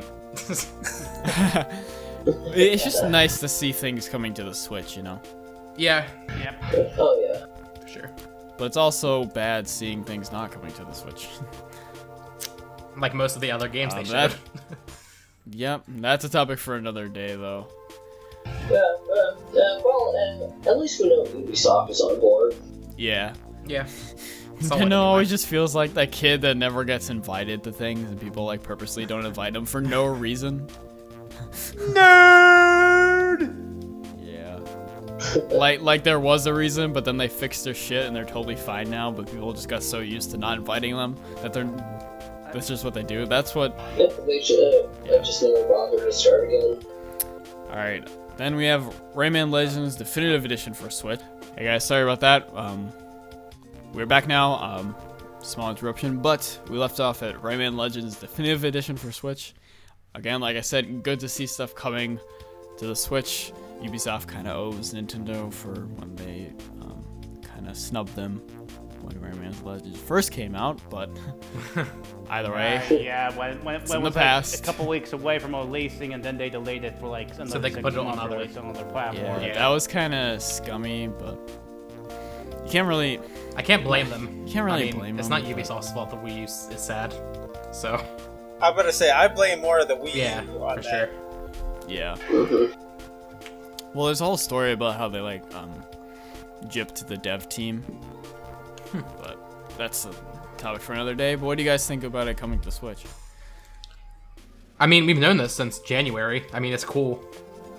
It's just nice to see things coming to the Switch, you know? Yeah, Yep. Oh yeah. for sure. But it's also bad seeing things not coming to the Switch. Like most of the other games they that- showed. Yep, that's a topic for another day, though. Yeah. Well, at least we know Ubisoft is on board. Yeah. Yeah. Nintendo always just feels like that kid that never gets invited to things, and people like purposely don't invite him for no reason. Nerd. Yeah. Like there was a reason, but then they fixed their shit and they're totally fine now. But people just got so used to not inviting them that that's just what they do. That's what. They should just never bother to start again. All right. Then we have Rayman Legends Definitive Edition for Switch. Hey guys, sorry about that. We're back now. Small interruption, but we left off at Rayman Legends Definitive Edition for Switch. Again, like I said, good to see stuff coming to the Switch. Ubisoft kind of owes Nintendo for when they kind of snubbed them when Rayman Legends first came out, but either way, Yeah, when it in the was past. like a couple weeks away from releasing, and then they delayed it for like another they could put it 6 on months other- release on other platforms. yeah, that was kind of scummy, but you can't really. I can't blame them. You can't really I mean, blame it's them, not but- Ubisoft's fault the Wii U is sad. So, I'm gonna say I blame more of the Wii yeah, U on for that. sure. Yeah. Well, there's a whole story about how they like gypped the dev team, but that's a topic for another day. But what do you guys think about it coming to Switch? I mean, we've known this since January. I mean, it's cool.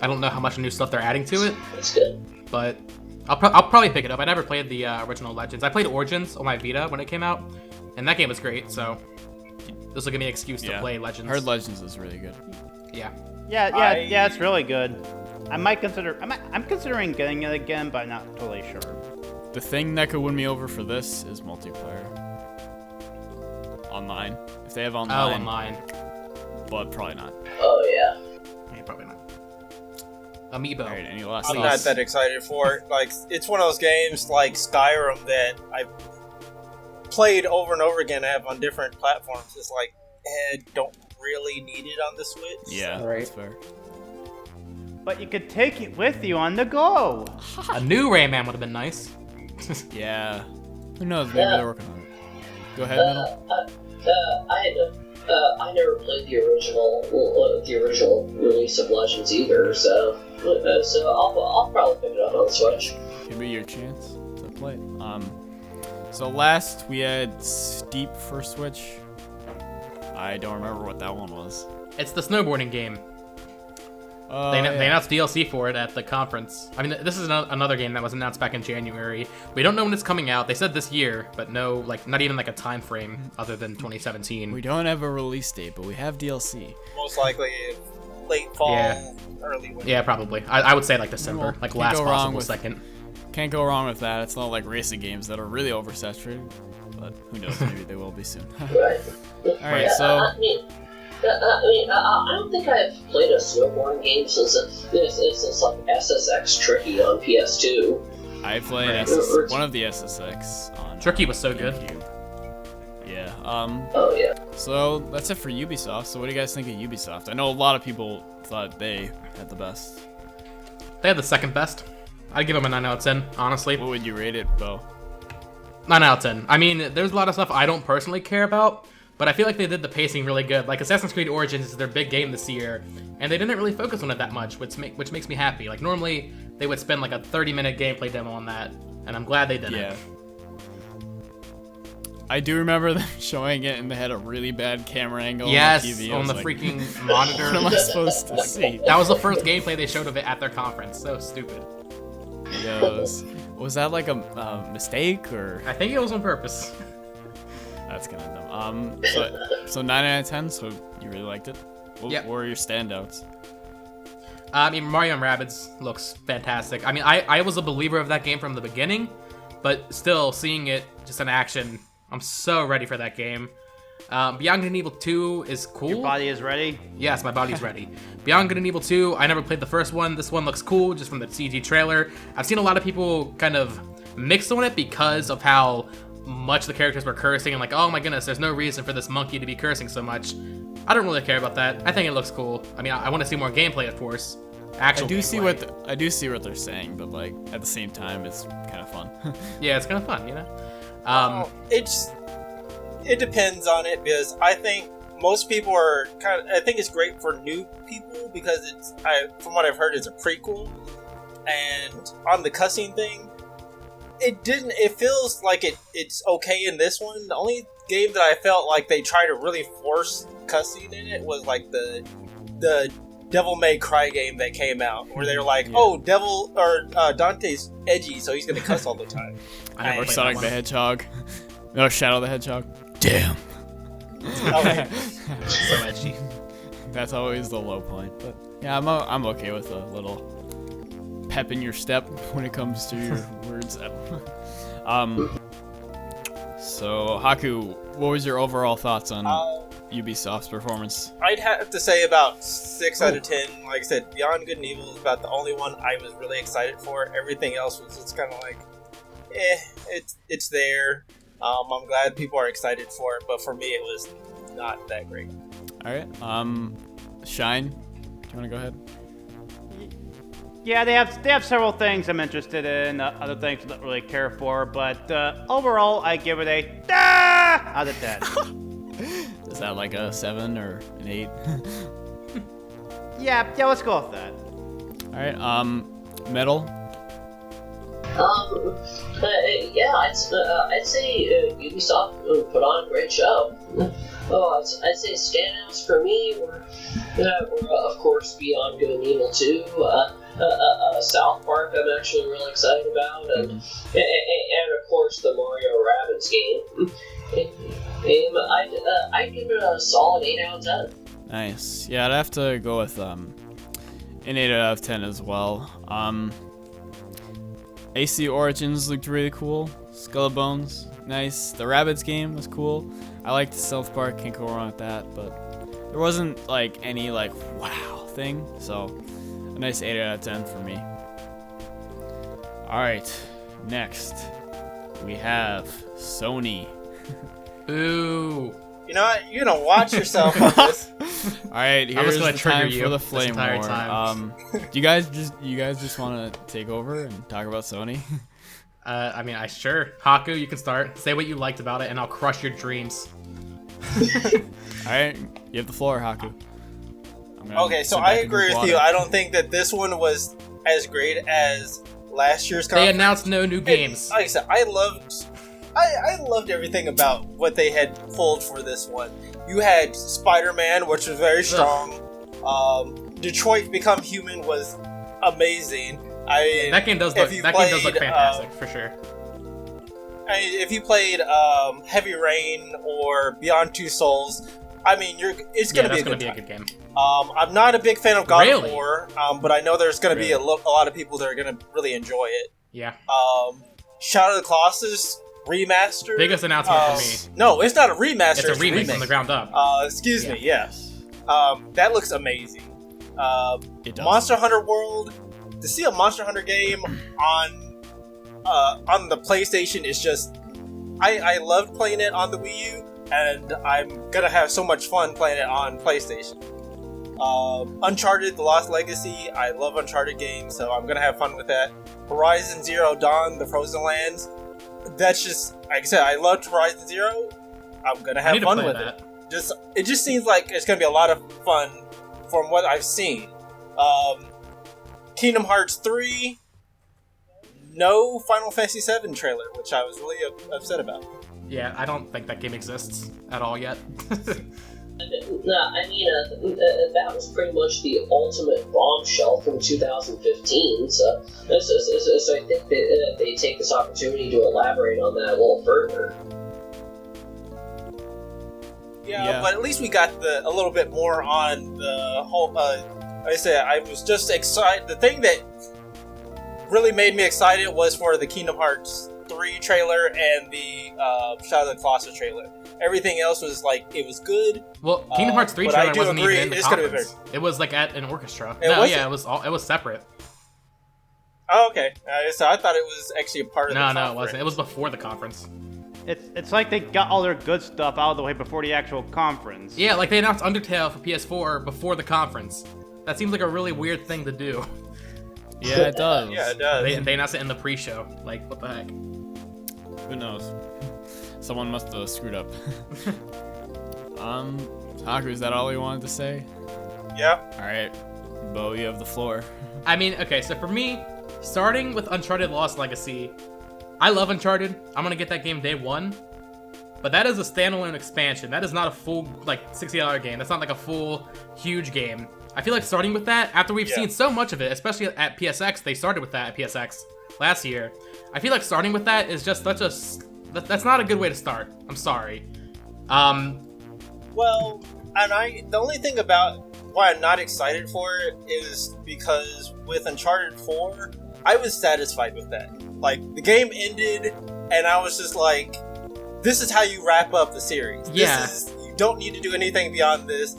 I don't know how much new stuff they're adding to it, It's good. but I'll probably pick it up. I never played the original Legends. I played Origins on my Vita when it came out, and that game was great. So this will give me an excuse to play Legends. Heard Legends is really good. Yeah. Yeah, it's really good. I'm considering getting it again, but I'm not totally sure. The thing that could win me over for this is multiplayer. Online. If they have online. Oh, online. But probably not. Oh yeah. Yeah, probably not. Amiibo. Alright, any last I'm thoughts? not that excited for it. Like, it's one of those games like Skyrim that I played over and over again. I have on different platforms. It's like, don't really need it on the Switch. Yeah, Right. that's fair. But you could take it with you on the go. A new Rayman would have been nice. Yeah. Who knows? Maybe they're working on it. Go ahead, Metal. I never played the original release of Legends either, so I'll probably pick it up on the Switch. Give me your chance to play it. So last we had Steep for Switch. I don't remember what that one was. It's the snowboarding game. They announced DLC for it at the conference. I mean, this is another game that was announced back in January. We don't know when it's coming out. They said this year, but no, like, not even like a time frame other than 2017. We don't have a release date, but we have DLC. Most likely late fall, Yeah. early winter. Yeah, probably. I would say like December, Well, like can't last go wrong possible with- second. Can't go wrong with that. It's not like racing games that are really oversaturated, but who knows? Maybe they will be soon. Right. All right, so I don't think I've played a snowboarding game since like SSX Tricky on PS2. I played Right. one of the SSX on Tricky was so good. GameCube. Yeah. Oh yeah. So that's it for Ubisoft. So what do you guys think of Ubisoft? I know a lot of people thought they had the best. They had the second best. I'd give them a 9 out of 10, honestly. What would you rate it, Bo? 9 out of 10. I mean, there's a lot of stuff I don't personally care about, but I feel like they did the pacing really good. Like, Assassin's Creed Origins is their big game this year, and they didn't really focus on it that much, which makes me happy. Like, normally, they would spend like a 30-minute gameplay demo on that, and I'm glad they didn't. Yeah. I do remember them showing it, and they had a really bad camera angle Yes, on the TV. I on was the like, freaking monitor. What am I supposed to see? That was the first gameplay they showed of it at their conference. So stupid. Yeah, was that like a mistake or? I think it was on purpose. That's kind of dumb. So 9 out of 10. So you really liked it. What were your standouts? I mean, Mario and Rabbids looks fantastic. I mean, I was a believer of that game from the beginning, but still seeing it just in action, I'm so ready for that game. Beyond Good and Evil 2 is cool. Your body is ready? Yes, my body's ready. Beyond Good and Evil 2, I never played the first one. This one looks cool just from the CG trailer. I've seen a lot of people kind of mix on it because of how much the characters were cursing and like, oh my goodness, there's no reason for this monkey to be cursing so much. I don't really care about that. I think it looks cool. I mean, I want to see more gameplay, of course. I do see what they're saying, but like at the same time, it's kind of fun. Yeah, it's kind of fun, you know. It depends on it because I think most people are I think it's great for new people because from what I've heard, it's a prequel, and on the cussing thing, it feels like it's okay in this one. The only game that I felt like they tried to really force cussing in it was like the Devil May Cry game that came out, where they were like, Dante's edgy, so he's gonna cuss all the time. Or Sonic the Hedgehog. No, Shadow the Hedgehog. Damn. Okay. So edgy. That's always the low point, but yeah, I'm okay with a little pep in your step when it comes to your words. So Haku, what was your overall thoughts on Ubisoft's performance? I'd have to say about 6 out of 10. Like I said, Beyond Good and Evil is about the only one I was really excited for. Everything else was just kind of like, it's there. I'm glad people are excited for it, but for me, it was not that great. All right. Shine, do you want to go ahead? Yeah, they have several things I'm interested in, other things I don't really care for, but overall, I give it a out of 10. Is that like a 7 or an 8? Yeah, let's go with that. All right. Metal. Yeah, I'd say Ubisoft put on a great show. I'd say standouts for me were of course Beyond Good and Evil 2, South Park I'm actually really excited about, and of course the Mario Rabbids game. I'd give it a solid 8 out of 10. Nice. Yeah, I'd have to go with an 8 out of 10 as well. AC Origins looked really cool. Skull and Bones, nice. The Rabbids game was cool. I liked South Park, can't go wrong with that, but there wasn't like any like wow thing, so a nice 8 out of 10 for me. Alright, next we have Sony. Ooh. You know what? You're gonna watch yourself on this. Alright, I'm here's just gonna the trigger time you for the this flame entire war. time. Do you guys just want to take over and talk about Sony? I mean, sure. Haku, you can start. Say what you liked about it, and I'll crush your dreams. Alright, you have the floor, Haku. Okay, so I agree with you. I don't think that this one was as great as last year's conference. They announced no new games. Like I said, I loved everything about what they had pulled for this one. You had Spider-Man, which was very strong. Detroit Become Human was amazing. I mean, that game does look fantastic for sure. I mean, if you played Heavy Rain or Beyond Two Souls, I mean, it's going to be a good game. I'm not a big fan of God of War, but I know there's going to be a lot of people that are going to really enjoy it. Yeah. Shadow of the Colossus remaster. Biggest announcement for me. No, it's not a remaster. It's a remake from the ground up. Excuse me. Yes. That looks amazing. It does. Monster Hunter World. To see a Monster Hunter game on the PlayStation is just. I loved playing it on the Wii U, and I'm gonna have so much fun playing it on PlayStation. Uncharted: The Lost Legacy. I love Uncharted games, so I'm gonna have fun with that. Horizon Zero Dawn: The Frozen Lands. That's just, like I said, I loved Horizon Zero. I'm gonna have fun with it. It just seems like it's gonna be a lot of fun from what I've seen. Kingdom Hearts 3. No Final Fantasy 7 trailer, which I was really upset about. Yeah, I don't think that game exists at all yet. No, I mean, that was pretty much the ultimate bombshell from 2015, so I think that they take this opportunity to elaborate on that a little further. Yeah, but at least we got a little bit more on the whole. Like I said, I was just excited. The thing that really made me excited was for the Kingdom Hearts 3 trailer and the Shadow of the Colossus trailer. Everything else was like, it was good. Well, Kingdom Hearts 3 trailer wasn't even in the conference. It was like at an orchestra. It was separate. Oh, okay. So I thought it was actually a part of the conference. No, it wasn't. It was before the conference. It's like they got all their good stuff out of the way before the actual conference. Yeah, like they announced Undertale for PS4 before the conference. That seems like a really weird thing to do. Yeah, it does. Yeah, it does. They announced it in the pre-show. Like, what the heck? Who knows? Someone must have screwed up. Haku, is that all you wanted to say? Yeah. Alright. Bo, you have the floor. I mean, okay, so for me, starting with Uncharted Lost Legacy, I love Uncharted. I'm gonna get that game day one. But that is a standalone expansion. That is not a full, like, $60 game. That's not like a full, huge game. I feel like starting with that, after we've seen so much of it, especially at PSX, they started with that at PSX last year. I feel like starting with that is just that's not a good way to start. I'm sorry. Well, and the only thing about why I'm not excited for it is because with Uncharted 4, I was satisfied with that. Like, the game ended, and I was just like, this is how you wrap up the series. Yeah. You don't need to do anything beyond this.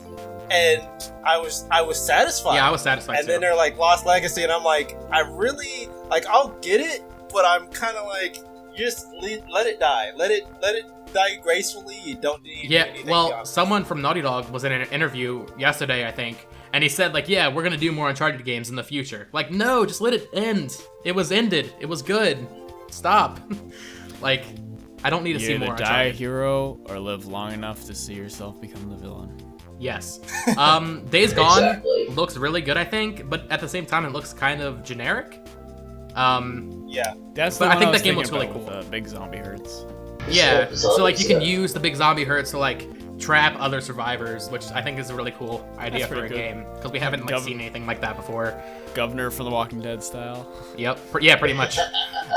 And I was satisfied. Yeah, I was satisfied and too. then they're like Lost Legacy, and I'm like, I really like. I'll get it, but I'm kind of like, just let it die. Let it die gracefully. You don't need anything beyond someone from Naughty Dog was in an interview yesterday, I think, and he said like, yeah, we're gonna do more Uncharted games in the future. Like, no, just let it end. It was ended. It was good. Stop. Like, I don't need to see more Uncharted. Uncharted. Die a hero or live long enough to see yourself become the villain. Yes. Days Gone Exactly. looks really good, I think, but at the same time, it looks kind of generic. Yeah. That's But the I one think was that game looks thinking really about cool. with, big zombie herds. Yeah, so like you can Yeah. use the big zombie herds to like trap other survivors, which I think is a really cool idea That's for a pretty good. game because we haven't like seen anything like that before. Governor from The Walking Dead style. Yep. Yeah, pretty much.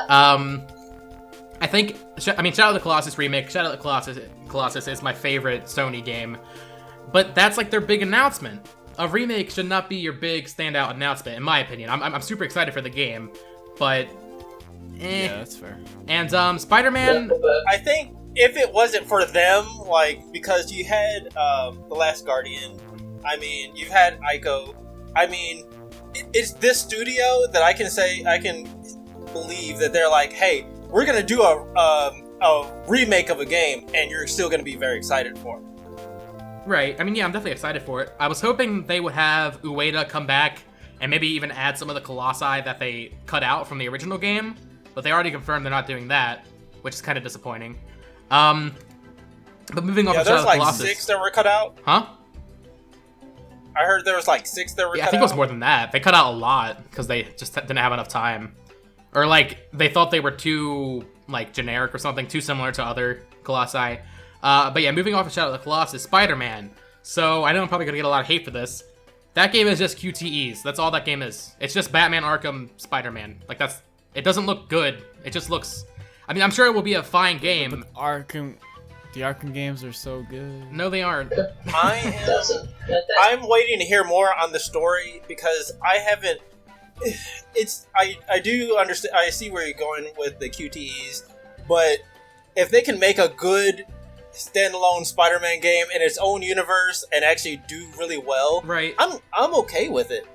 I think, Shadow of the Colossus remake, Shadow of the Colossus is my favorite Sony game, but that's like their big announcement. A remake should not be your big standout announcement, in my opinion. I'm super excited for the game, but Yeah, that's fair. And Spider-Man, I think if it wasn't for them, like, because you had The Last Guardian, I mean, you've had Ico, I mean, it's this studio that I can believe that they're like, hey, we're gonna do a remake of a game, and you're still gonna be very excited for it. right? I mean, yeah, I'm definitely excited for it. I was hoping they would have Ueda come back and maybe even add some of the Colossi that they cut out from the original game, but they already confirmed they're not doing that, which is kind of disappointing. But moving off of Shadow there's of the like Colossus, 6 that were cut out. huh? I heard there was like 6 that were Yeah, cut I think out. it was more than that. They cut out a lot because they just didn't have enough time, or like they thought they were too like generic or something, too similar to other Colossi. But yeah, moving off of Shadow of the Colossus, Spider-Man. So I know I'm probably gonna get a lot of hate for this. That game is just QTEs. That's all that game is. It's just Batman, Arkham, Spider-Man. Like it doesn't look good. It just looks. I mean, I'm sure it will be a fine game. The Arkham games are so good. No, they aren't. I'm waiting to hear more on the story because I haven't. I do understand. I see where you're going with the QTEs, but if they can make a good standalone Spider-Man game in its own universe and actually do really well, Right. I'm okay with it.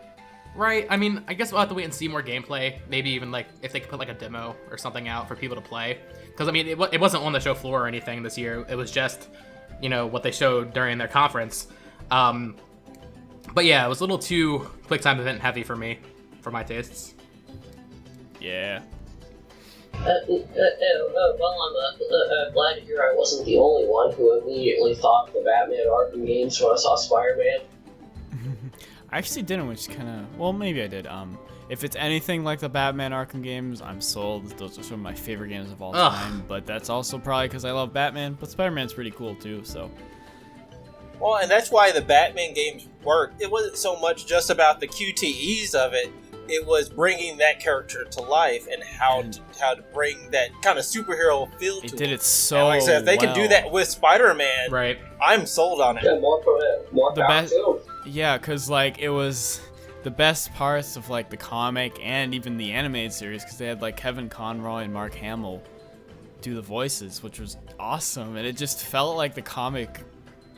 Right. I mean, I guess we'll have to wait and see more gameplay. Maybe even like if they could put like a demo or something out for people to play. Because I mean, it wasn't on the show floor or anything this year. It was just, what they showed during their conference. But yeah, it was a little too quick time event heavy for me, for my tastes. Yeah. Well, I'm glad to hear I wasn't the only one who immediately thought of the Batman Arkham games when I saw Spider-Man. I actually didn't, which kind of... Well, maybe I did. If it's anything like the Batman Arkham games, I'm sold. Those are some of my favorite games of all time. But that's also probably because I love Batman. But Spider-Man's pretty cool, too, so... Well, and that's why the Batman games worked. It wasn't so much just about the QTEs of it, it was bringing that character to life and how to bring that kind of superhero feel to it. It did it so and like I said, if they can do that with Spider-Man, right? I'm sold on it. Yeah, more power too. Yeah, because like it was the best parts of like the comic and even the animated series, because they had like Kevin Conroy and Mark Hamill do the voices, which was awesome, and it just felt like the comic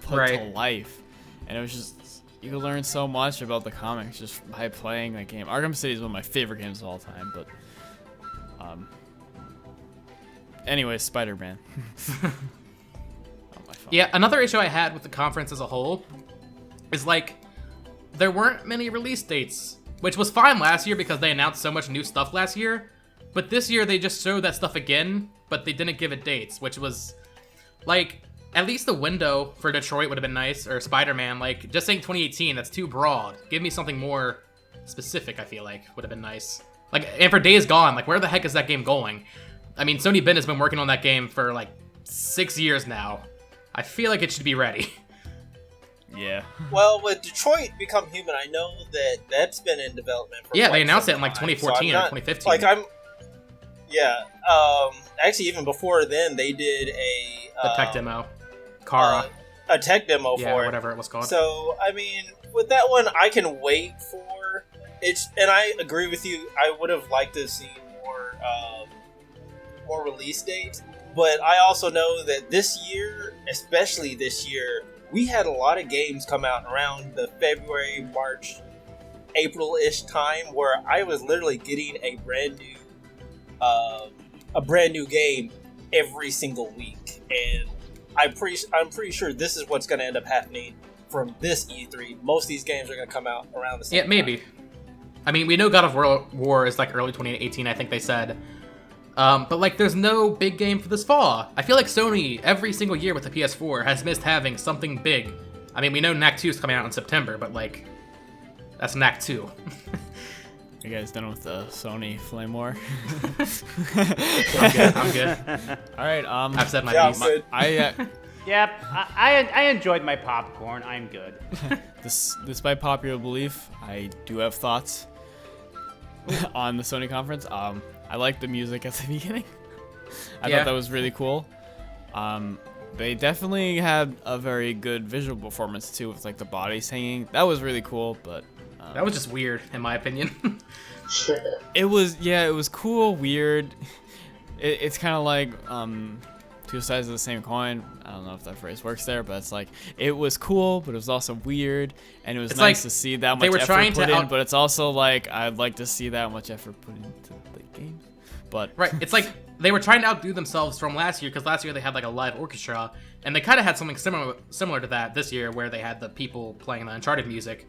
put to life, and it was just, you could learn so much about the comics just by playing that game. Arkham City is one of my favorite games of all time, but anyways, Spider-Man. Yeah, another issue I had with the conference as a whole is like there weren't many release dates, which was fine last year because they announced so much new stuff last year, but this year they just showed that stuff again, but they didn't give it dates, which was like, at least the window for Detroit would have been nice, or Spider-Man. Like, just saying 2018, that's too broad. Give me something more specific, I feel like, would have been nice. Like, and for Days Gone, like, where the heck is that game going? I mean, Sony Ben has been working on that game for, like, 6 years now. I feel like it should be ready. Yeah. Well, with Detroit Become Human, I know that that's been in development for they announced it in, like, 2014 or 2015. Like, actually, even before then, they did the tech demo. Kara. A tech demo for it. Whatever it was called. So, I mean, with that one, I can wait for it. And I agree with you. I would have liked to see more release dates. But I also know that this year, especially this year, we had a lot of games come out around the February, March, April-ish time where I was literally getting a brand new game every single week. And I'm pretty sure this is what's going to end up happening from this E3. Most of these games are going to come out around the same time. Maybe. I mean, we know God of War is like early 2018, I think they said. But like, there's no big game for this fall. I feel like Sony, every single year with the PS4, has missed having something big. I mean, we know Knack 2 is coming out in September, but like, that's Knack 2. You guys done with the Sony Flame War? I'm good. All right. I've said my piece. Yep. I enjoyed my popcorn. I'm good. Despite popular belief, I do have thoughts on the Sony conference. I liked the music at the beginning. I thought that was really cool. They definitely had a very good visual performance too, with like the bodies hanging. That was really cool, but that was just weird, in my opinion. It was cool, weird. It's kind of like two sides of the same coin. I don't know if that phrase works there, but it's like, it was cool, but it was also weird, and it was nice like to see that much effort put in. But it's also like, I'd like to see that much effort put into the game. But right, it's like they were trying to outdo themselves from last year, because last year they had like a live orchestra, and they kind of had something similar to that this year, where they had the people playing the Uncharted music.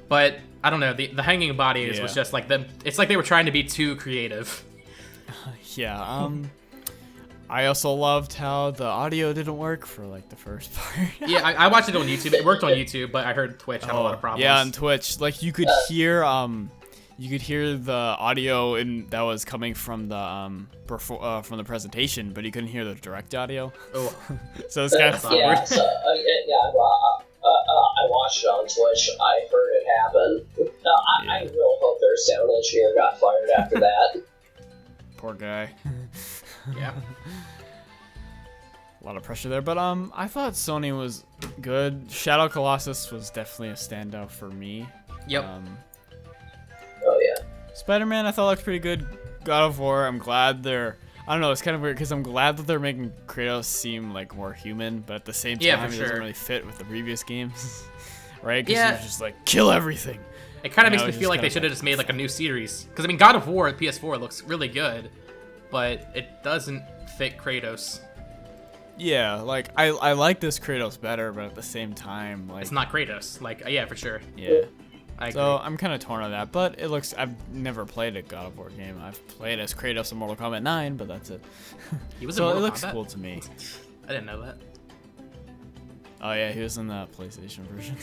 But I don't know, the hanging bodies was just like them. It's like they were trying to be too creative. Yeah. I also loved how the audio didn't work for like the first part. Yeah, I watched it on YouTube. It worked on YouTube, but I heard Twitch had a lot of problems. Yeah, on Twitch, like you could hear the audio that was coming from the presentation, but you couldn't hear the direct audio. Oh, so it's kind of awkward. I watched it on Twitch. I heard it happen. I really hope their sound engineer got fired after that. Poor guy. Yeah. A lot of pressure there, but I thought Sony was good. Shadow Colossus was definitely a standout for me. Yep. Oh yeah. Spider-Man I thought looked pretty good. God of War, I'm glad I don't know, it's kind of weird because I'm glad that they're making Kratos seem like more human, but at the same time it doesn't really fit with the previous games. Right? Because he's just like, kill everything. It kind of makes me feel like they should have just made like a new series. Because I mean, God of War at PS4 looks really good, but it doesn't fit Kratos. Yeah, like I like this Kratos better, but at the same time, like, it's not Kratos. Like, yeah, for sure. Yeah. I agree. So I'm kind of torn on that, but I've never played a God of War game. I've played as Kratos in Mortal Kombat 9, but that's it. He was so in Mortal it looks Kombat? cool to me. I didn't know that. Oh yeah, he was in the PlayStation version.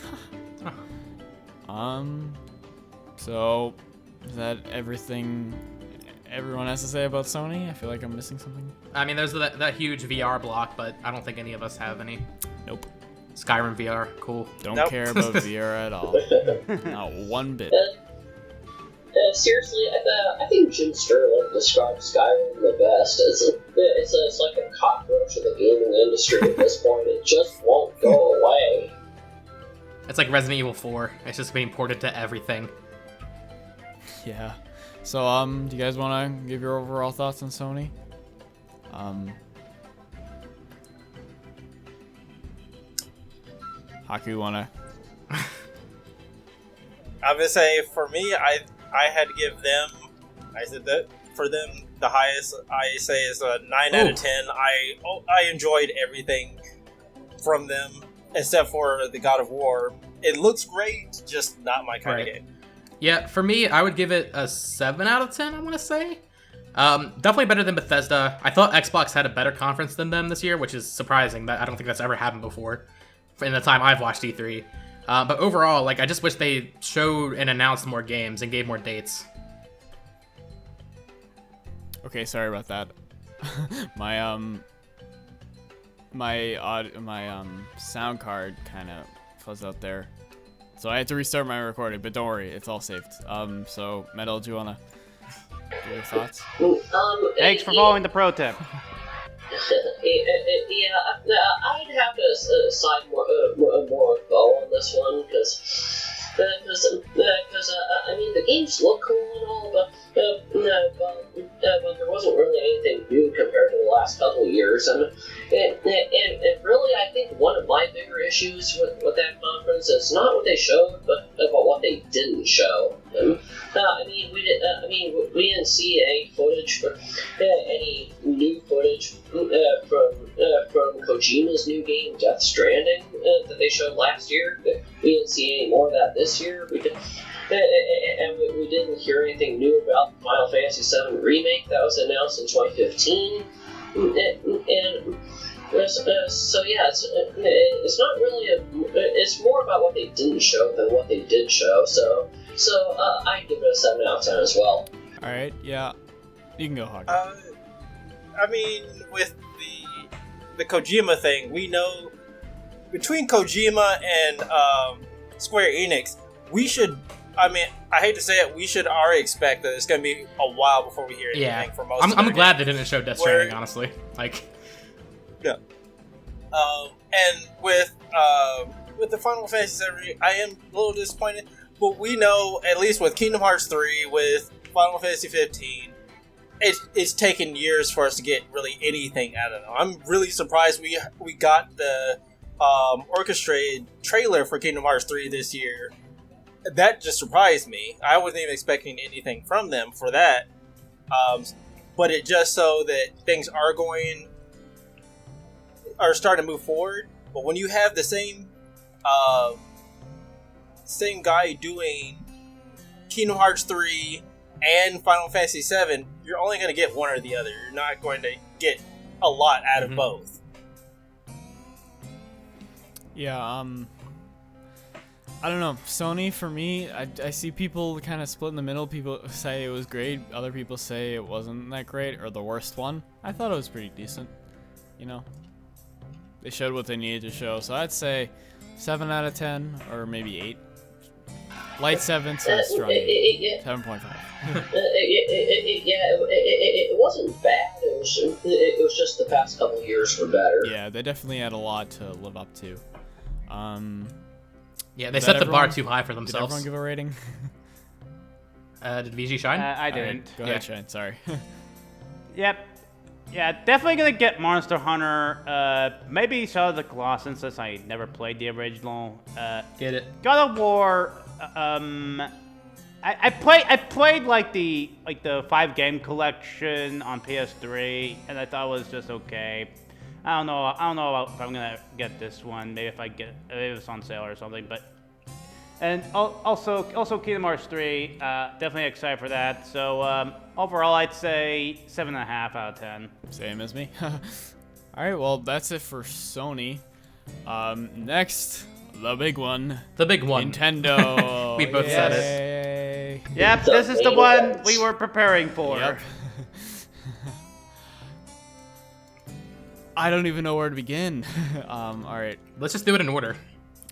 So is that everything everyone has to say about Sony? I feel like I'm missing something. I mean, there's that huge VR block, but I don't think any of us have any. Nope. Skyrim VR, cool. Don't care about VR at all. Not one bit. And seriously, I think Jim Sterling described Skyrim the best. It's like a cockroach of the gaming industry at this point. It just won't go away. It's like Resident Evil 4. It's just being ported to everything. Yeah. So, do you guys want to give your overall thoughts on Sony? Haku, wanna? I would say for me, I had to give them. I said that for them, the highest I say is a 9 out of 10. I enjoyed everything from them except for the God of War. It looks great, just not my kind of game. Yeah, for me, I would give it a 7 out of 10. I want to say, definitely better than Bethesda. I thought Xbox had a better conference than them this year, which is surprising. That I don't think that's ever happened before in the time I've watched E3. But overall, like, I just wish they showed and announced more games and gave more dates. Okay, sorry about that. my sound card kind of fuzzed out there, so I had to restart my recording. But don't worry, it's all saved. So Metal, do you wanna give your thoughts? Thanks for following the pro tip. Yeah, I'd have to side more with Bo on this one because I mean the games look cool and all, but there wasn't really anything new compared to the last couple of years, and really I think one of my bigger issues with that conference is not what they showed, but about what they didn't show. We didn't see any footage, any new footage from Kojima's new game, Death Stranding, that they showed last year. We didn't see any more of that this year. We didn't hear anything new about the Final Fantasy VII Remake that was announced in 2015. So yeah, it's not really it's more about what they didn't show than what they did show. So I'd give it a 7 out of 10 as well. All right, yeah, you can go, Haku. I mean, with the Kojima thing, we know between Kojima and Square Enix, we should. I mean, I hate to say it, we should already expect that it's going to be a while before we hear anything from most. I'm glad they didn't show Death Stranding, honestly. Like, yeah. And with the Final Fantasy VII, I am a little disappointed. But we know, at least with Kingdom Hearts 3, with Final Fantasy 15, it's taken years for us to get really anything out of them. I'm really surprised we got the orchestrated trailer for Kingdom Hearts 3 this year. That just surprised me. I wasn't even expecting anything from them for that. But it just so that things are starting to move forward. But when you have the same guy doing Kingdom Hearts 3 and Final Fantasy 7, you're only going to get one or the other. You're not going to get a lot out of both. Yeah, I don't know. Sony, for me, I see people kind of split in the middle. People say it was great. Other people say it wasn't that great or the worst one. I thought it was pretty decent. You know, they showed what they needed to show. So I'd say 7 out of 10 or maybe 8. Light 7 to strong 8. 7.5. It wasn't bad. It was just the past couple of years were better. Yeah, they definitely had a lot to live up to. Yeah, they set the bar too high for themselves. Did everyone give a rating? Did VGShine? I didn't. Right, go ahead, Shine. Sorry. Yep. Yeah, definitely gonna get Monster Hunter. Maybe Shadow of the Colossus since I never played the original. Get it. God of War. I played like the 5-game collection on PS3, and I thought it was just okay. I don't know if I'm gonna get this one. Maybe if it's on sale or something. But also Kingdom Hearts 3. Definitely excited for that. So overall, I'd say 7.5 out of 10. Same as me. All right, well that's it for Sony. Next, the big one. The big one. Nintendo. We both said it. Yep, this is the one we were preparing for. Yep. I don't even know where to begin. All right. Let's just do it in order.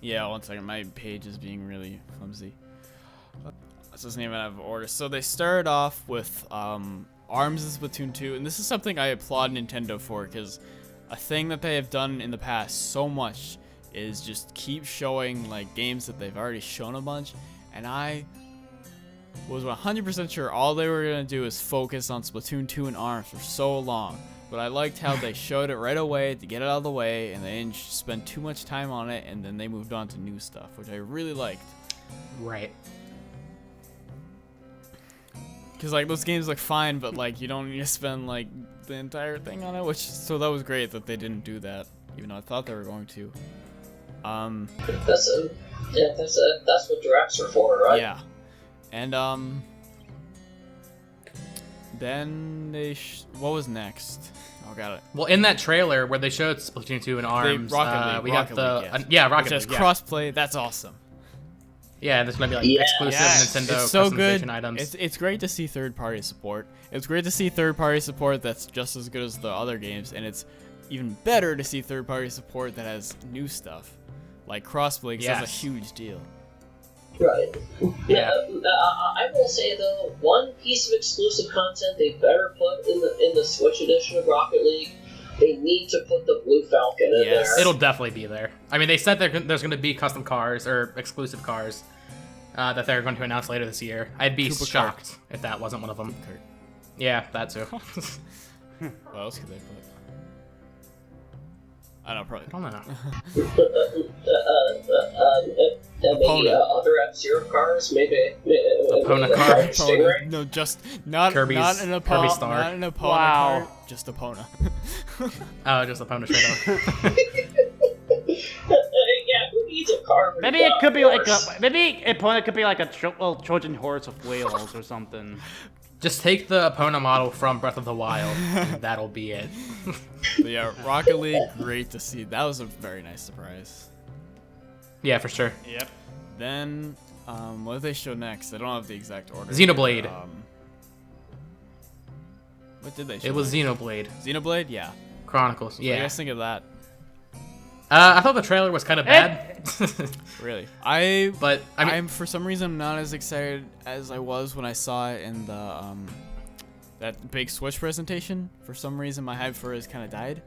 Yeah, one second. My page is being really flimsy. what's his name out of order. So they started off with Arms in Splatoon 2, and this is something I applaud Nintendo for, because a thing that they have done in the past so much is just keep showing like games that they've already shown a bunch, and I was 100% sure all they were gonna do is focus on Splatoon 2 and Arms for so long. But I liked how they showed it right away to get it out of the way, and they didn't spend too much time on it, and then they moved on to new stuff, which I really liked. Right. Because like those games look fine, but like you don't need to spend like the entire thing on it, so that was great that they didn't do that, even though I thought they were going to. That's what directs are for, right? Yeah, and then what was next? Oh, got it. Well, in that trailer where they showed Splatoon 2 and Arms, Rocket League, Rocket yes. Rocket Which has League. crossplay. That's awesome. Yeah, there's gonna be like exclusive Nintendo it's so customization good. items. It's great to see third-party support. It's great to see third-party support that's just as good as the other games, and it's even better to see third-party support that has new stuff, like crossplay. 'Cause that's a huge deal. Right. Yeah. I will say though, one piece of exclusive content they better put in the Switch edition of Rocket League. They need to put the Blue Falcon in there. It'll definitely be there. I mean, they said there's going to be custom cars or exclusive cars that they're going to announce later this year. I'd be shocked if that wasn't one of them. Yeah, that too. What else could they put? I don't know, probably. I don't know. Maybe other F-Zero cars, maybe Epona car. Stingray? No, just not Kirby's not an Kirby Epona, Star. not an Epona Wow. car, just Epona. Oh, just Epona straight up. Yeah, who needs a car? Maybe it could be like maybe Epona could be like a little Trojan horse of whales or something. Just take the Epona model from Breath of the Wild, and that'll be it. But yeah, Rocket League, great to see. That was a very nice surprise. Yeah, for sure. Yep. Then, what did they show next? I don't have the exact order. Xenoblade. What did they show? It was next? Xenoblade. Xenoblade, yeah. Chronicles, What do you yeah. guys think of that? I thought the trailer was kind of bad. Really? But I mean, I'm for some reason not as excited as I was when I saw it in the that big Switch presentation. For some reason, my hype for it has kind of died.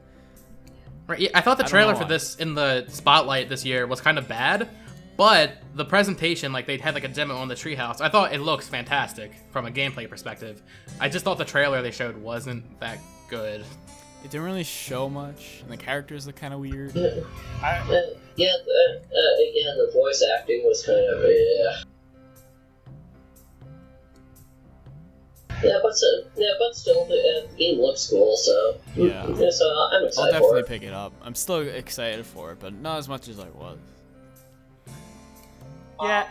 right, yeah, I thought the I don't trailer know for why. this in the spotlight this year was kind of bad, but the presentation, like they had like a demo on the treehouse. I thought it looks fantastic from a gameplay perspective. I just thought the trailer they showed wasn't that good. It didn't really show much, and the characters look kind of weird. Yeah, the voice acting was kind of Yeah, but still, the game looks cool, so Yeah. So I'm I'll excited for definitely it. pick it up. I'm still excited for it, but not as much as I was. Yeah.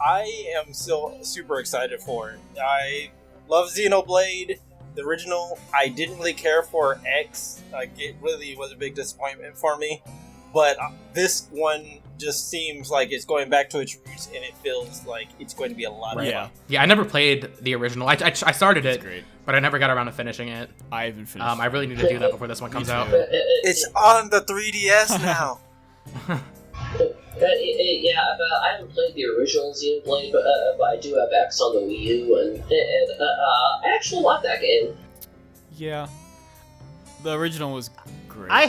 I am still super excited for it. I love Xenoblade, the original. I didn't really care for X. Like, it really was a big disappointment for me. But this one just seems like it's going back to its roots, and it feels like it's going to be a lot of Yeah. fun. Yeah, I never played the original. I started It's it, great. but I never got around to finishing it. I haven't finished. I really need to do that before this one comes too. out. It's on the 3DS now. Yeah, but I haven't played the original Xenoblade, but I do have X on the Wii U, and I actually like that game. Yeah. The original was great. I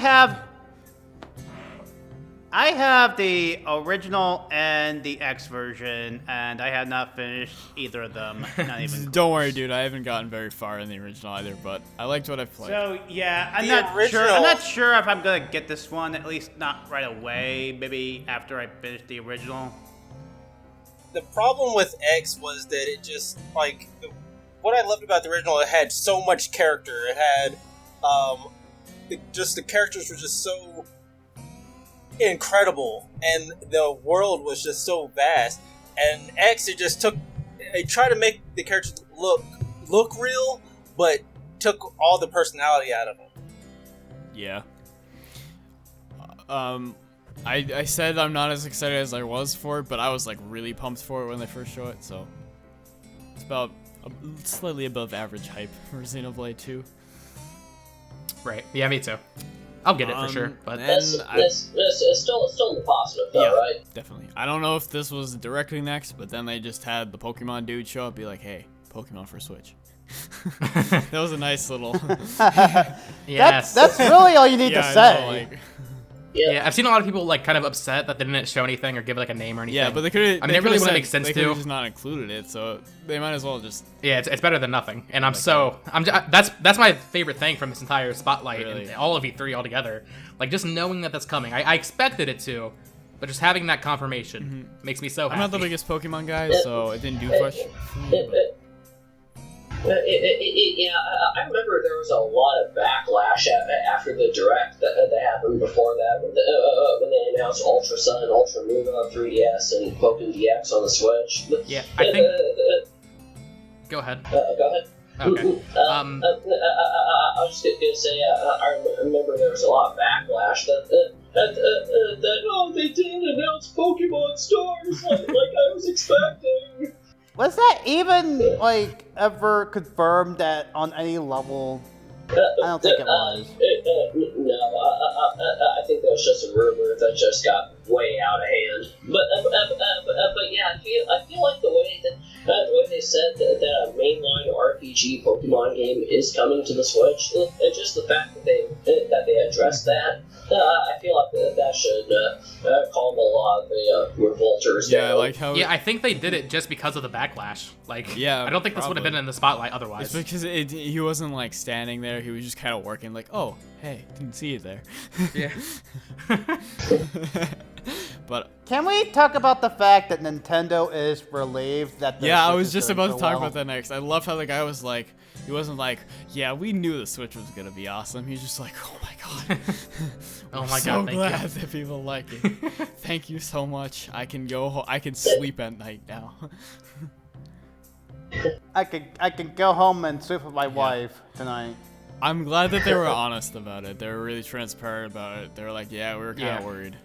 have the original and the X version, and I have not finished either of them. Not even. Don't worry, dude. I haven't gotten very far in the original either, but I liked what I've played. So yeah, I'm The not original- sure. I'm not sure if I'm gonna get this one. At least not right away. Maybe after I finish the original. The problem with X was that it just, like, what I loved about the original, it had so much character. It had, the characters were just so incredible, and the world was just so vast. And X, it tried to make the characters look real, but took all the personality out of them. Yeah. I said I'm not as excited as I was for it, but I was like really pumped for it when they first showed it, so it's about slightly above average hype for Xenoblade 2. Right. Yeah, me too. I'll get it for sure. But then It's still in the positive, though, yeah, right? definitely. I don't know if this was directly next, but then they just had the Pokemon dude show up, be like, hey, Pokemon for Switch. That was a nice little. Yes. That's really all you need to say. I know, like... Yeah, I've seen a lot of people like kind of upset that they didn't show anything or give like a name or anything. Yeah, but they could. I mean, it really wouldn't make sense they to. could have just not included it, so they might as well just. Yeah, it's better than nothing. And that's my favorite thing from this entire spotlight Really? and all of E3 altogether. Like just knowing that that's coming. I expected it to, but just having that confirmation makes me so happy. I'm not the biggest Pokemon guy, so it didn't do much for me. Yeah, I remember there was a lot of backlash after the direct that happened before that when they announced Ultra Sun, Ultra Moon on 3DS, and Pokemon DX on the Switch. Yeah, I think. Go ahead. Go ahead. Okay. I was just gonna say, I remember there was a lot of backlash that oh, they didn't announce Pokemon Stars like I was expecting. Was that even like ever confirmed that on any level? I don't think it was. No, I think that was just a rumor that just got way out of hand. But yeah, I feel like the way they said that a mainline RPG Pokemon game is coming to the Switch, and just the fact that they addressed that, I feel like that should calm a lot of the revolters Yeah, down. like how. Yeah, I think they did it just because of the backlash. Like, Yeah, I don't think this would have been probably. in the spotlight otherwise. It's because he wasn't like standing there. He was just kind of working. Like, oh, hey, didn't see you there. Yeah. But Can we talk about the fact that Nintendo is relieved that the yeah, I Switch was is just doing about so to talk well? about that next. I love how the guy was like, he wasn't like, yeah, we knew the Switch was gonna be awesome. He's just like, oh my god. Oh I'm my so God, thank glad you. that people like it. Thank you so much. I can go. I can sleep at night now. I can go home and sleep with my wife tonight. I'm glad that they were honest about it. They were really transparent about it. They were like, yeah, we were kind of Yeah. worried.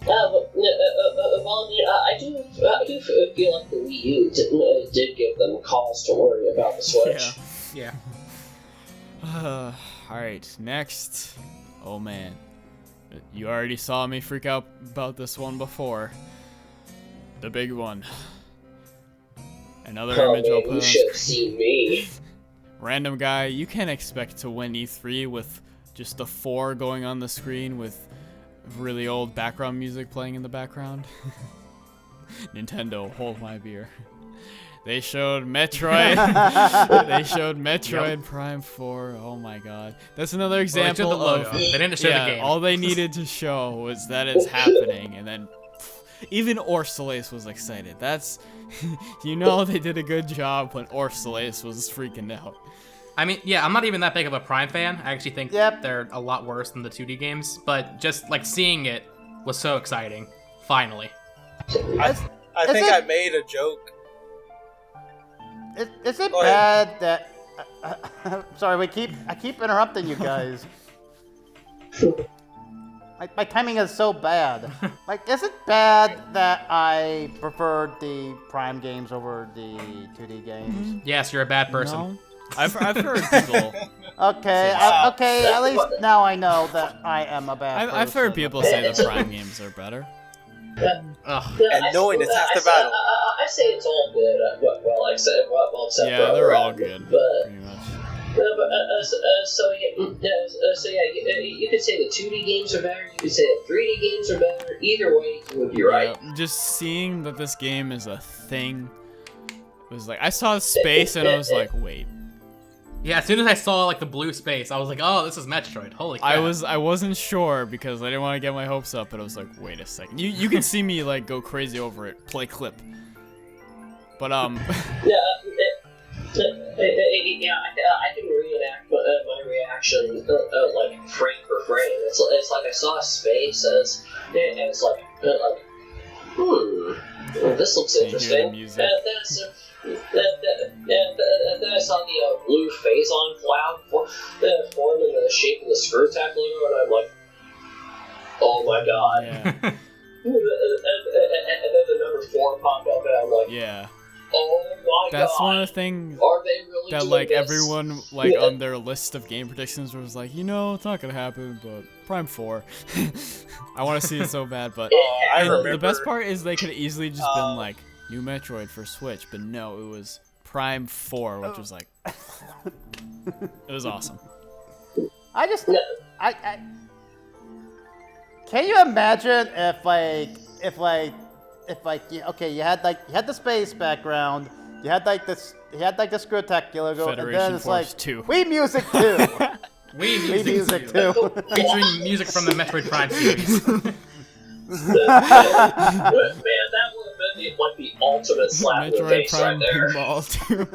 Well, I do feel like the Wii U did give them cause to worry about the Switch. Yeah. Alright, next. Oh man. You already saw me freak out about this one before. The big one. Another Oh image I'll man, put you on should have screen. seen me. Random guy, you can't expect to win E3 with just the 4 going on the screen with really old background music playing in the background. Nintendo, hold my beer. They showed Metroid. They showed Metroid Prime 4. Oh my god. That's another example the logo. of They didn't show the game. all they needed to show was that it's happening, and then even Orsoles was excited. That's you know they did a good job when Orsoles was freaking out. I mean, yeah, I'm not even that big of a Prime fan. I actually think Yep. they're a lot worse than the 2D games, but just like seeing it was so exciting. Finally. I Is think it- I made a joke. Is it Go ahead. bad that? Sorry, I keep interrupting you guys. My timing is so bad. Like, is it bad that I preferred the Prime games over the 2D games? Yes, you're a bad person. No? I've heard people. Okay, Wow. okay. At least now I know that I am a bad person. I've heard people say the Prime games are better. Ugh. Yeah, And knowing it's half the battle. I say it's all good. Well, except Yeah, they're all good, But pretty much. you could say the 2D games are better. You could say the 3D games are better. Either way, you would be right. Yeah, just seeing that this game is a thing was like, I saw space and I was like, wait. Yeah, as soon as I saw like the blue space, I was like, "Oh, this is Metroid." Holy crap! I wasn't sure because I didn't want to get my hopes up, but I was like, wait a second. You can see me like go crazy over it. Play clip. But Yeah, I can reenact my reaction like frame for frame. It's like I saw space and it's like this looks You hear the interesting. music. Then I saw the blue phase-on cloud form in the shape of the Screw Attack logo, and I'm like, oh my god. yeah, And then the number 4 popped up, and I'm like, yeah. oh my god. That's one of the things. Are they really that like everyone like on their list of game predictions was like, it's not gonna happen, but Prime 4. I want to see it so bad, but I remember, the best part is they could have easily just been like new Metroid for Switch, but no, it was Prime 4, which was like, it was awesome. I can you imagine if you had the space background, you had like the Screwtacular go, and then it's Force like 2. Wii Music 2. Wii Music 2. Featuring music from the Metroid Prime series. Man, that would have been the ultimate slap in the Metroid face Prime right there. Pinball 2.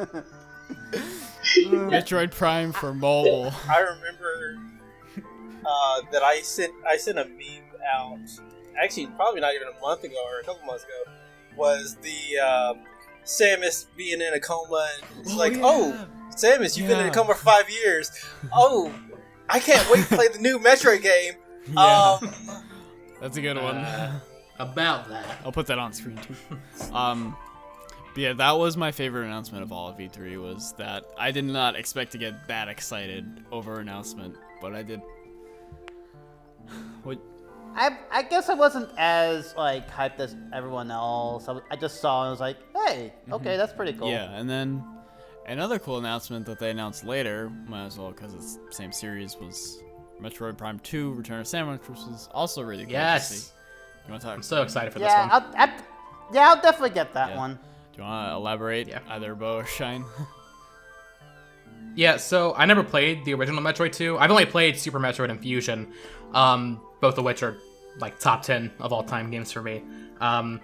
Metroid Prime for mobile. I remember that I sent a meme out, actually probably not even a month ago or a couple months ago, was the Samus being in a coma, and it's Samus, you've been in a coma for 5 years. Oh, I can't wait to play the new Metroid game. Yeah. That's a good one. About that. I'll put that on screen too. But yeah, that was my favorite announcement of all of E3, was that I did not expect to get that excited over announcement, but I did. What? I guess I wasn't as like hyped as everyone else. I just saw and was like, hey, okay, that's pretty cool. Yeah, and then another cool announcement that they announced later, might as well because it's the same series, was Metroid Prime 2: Return of Samus, which was also really cool to see. You want to talk? I'm so excited for this one. I'll definitely get that one. Do you want to elaborate? Yeah. Either Bo or Shine? Yeah, so I never played the original Metroid 2. I've only played Super Metroid and Fusion, both of which are like top 10 of all time games for me. I've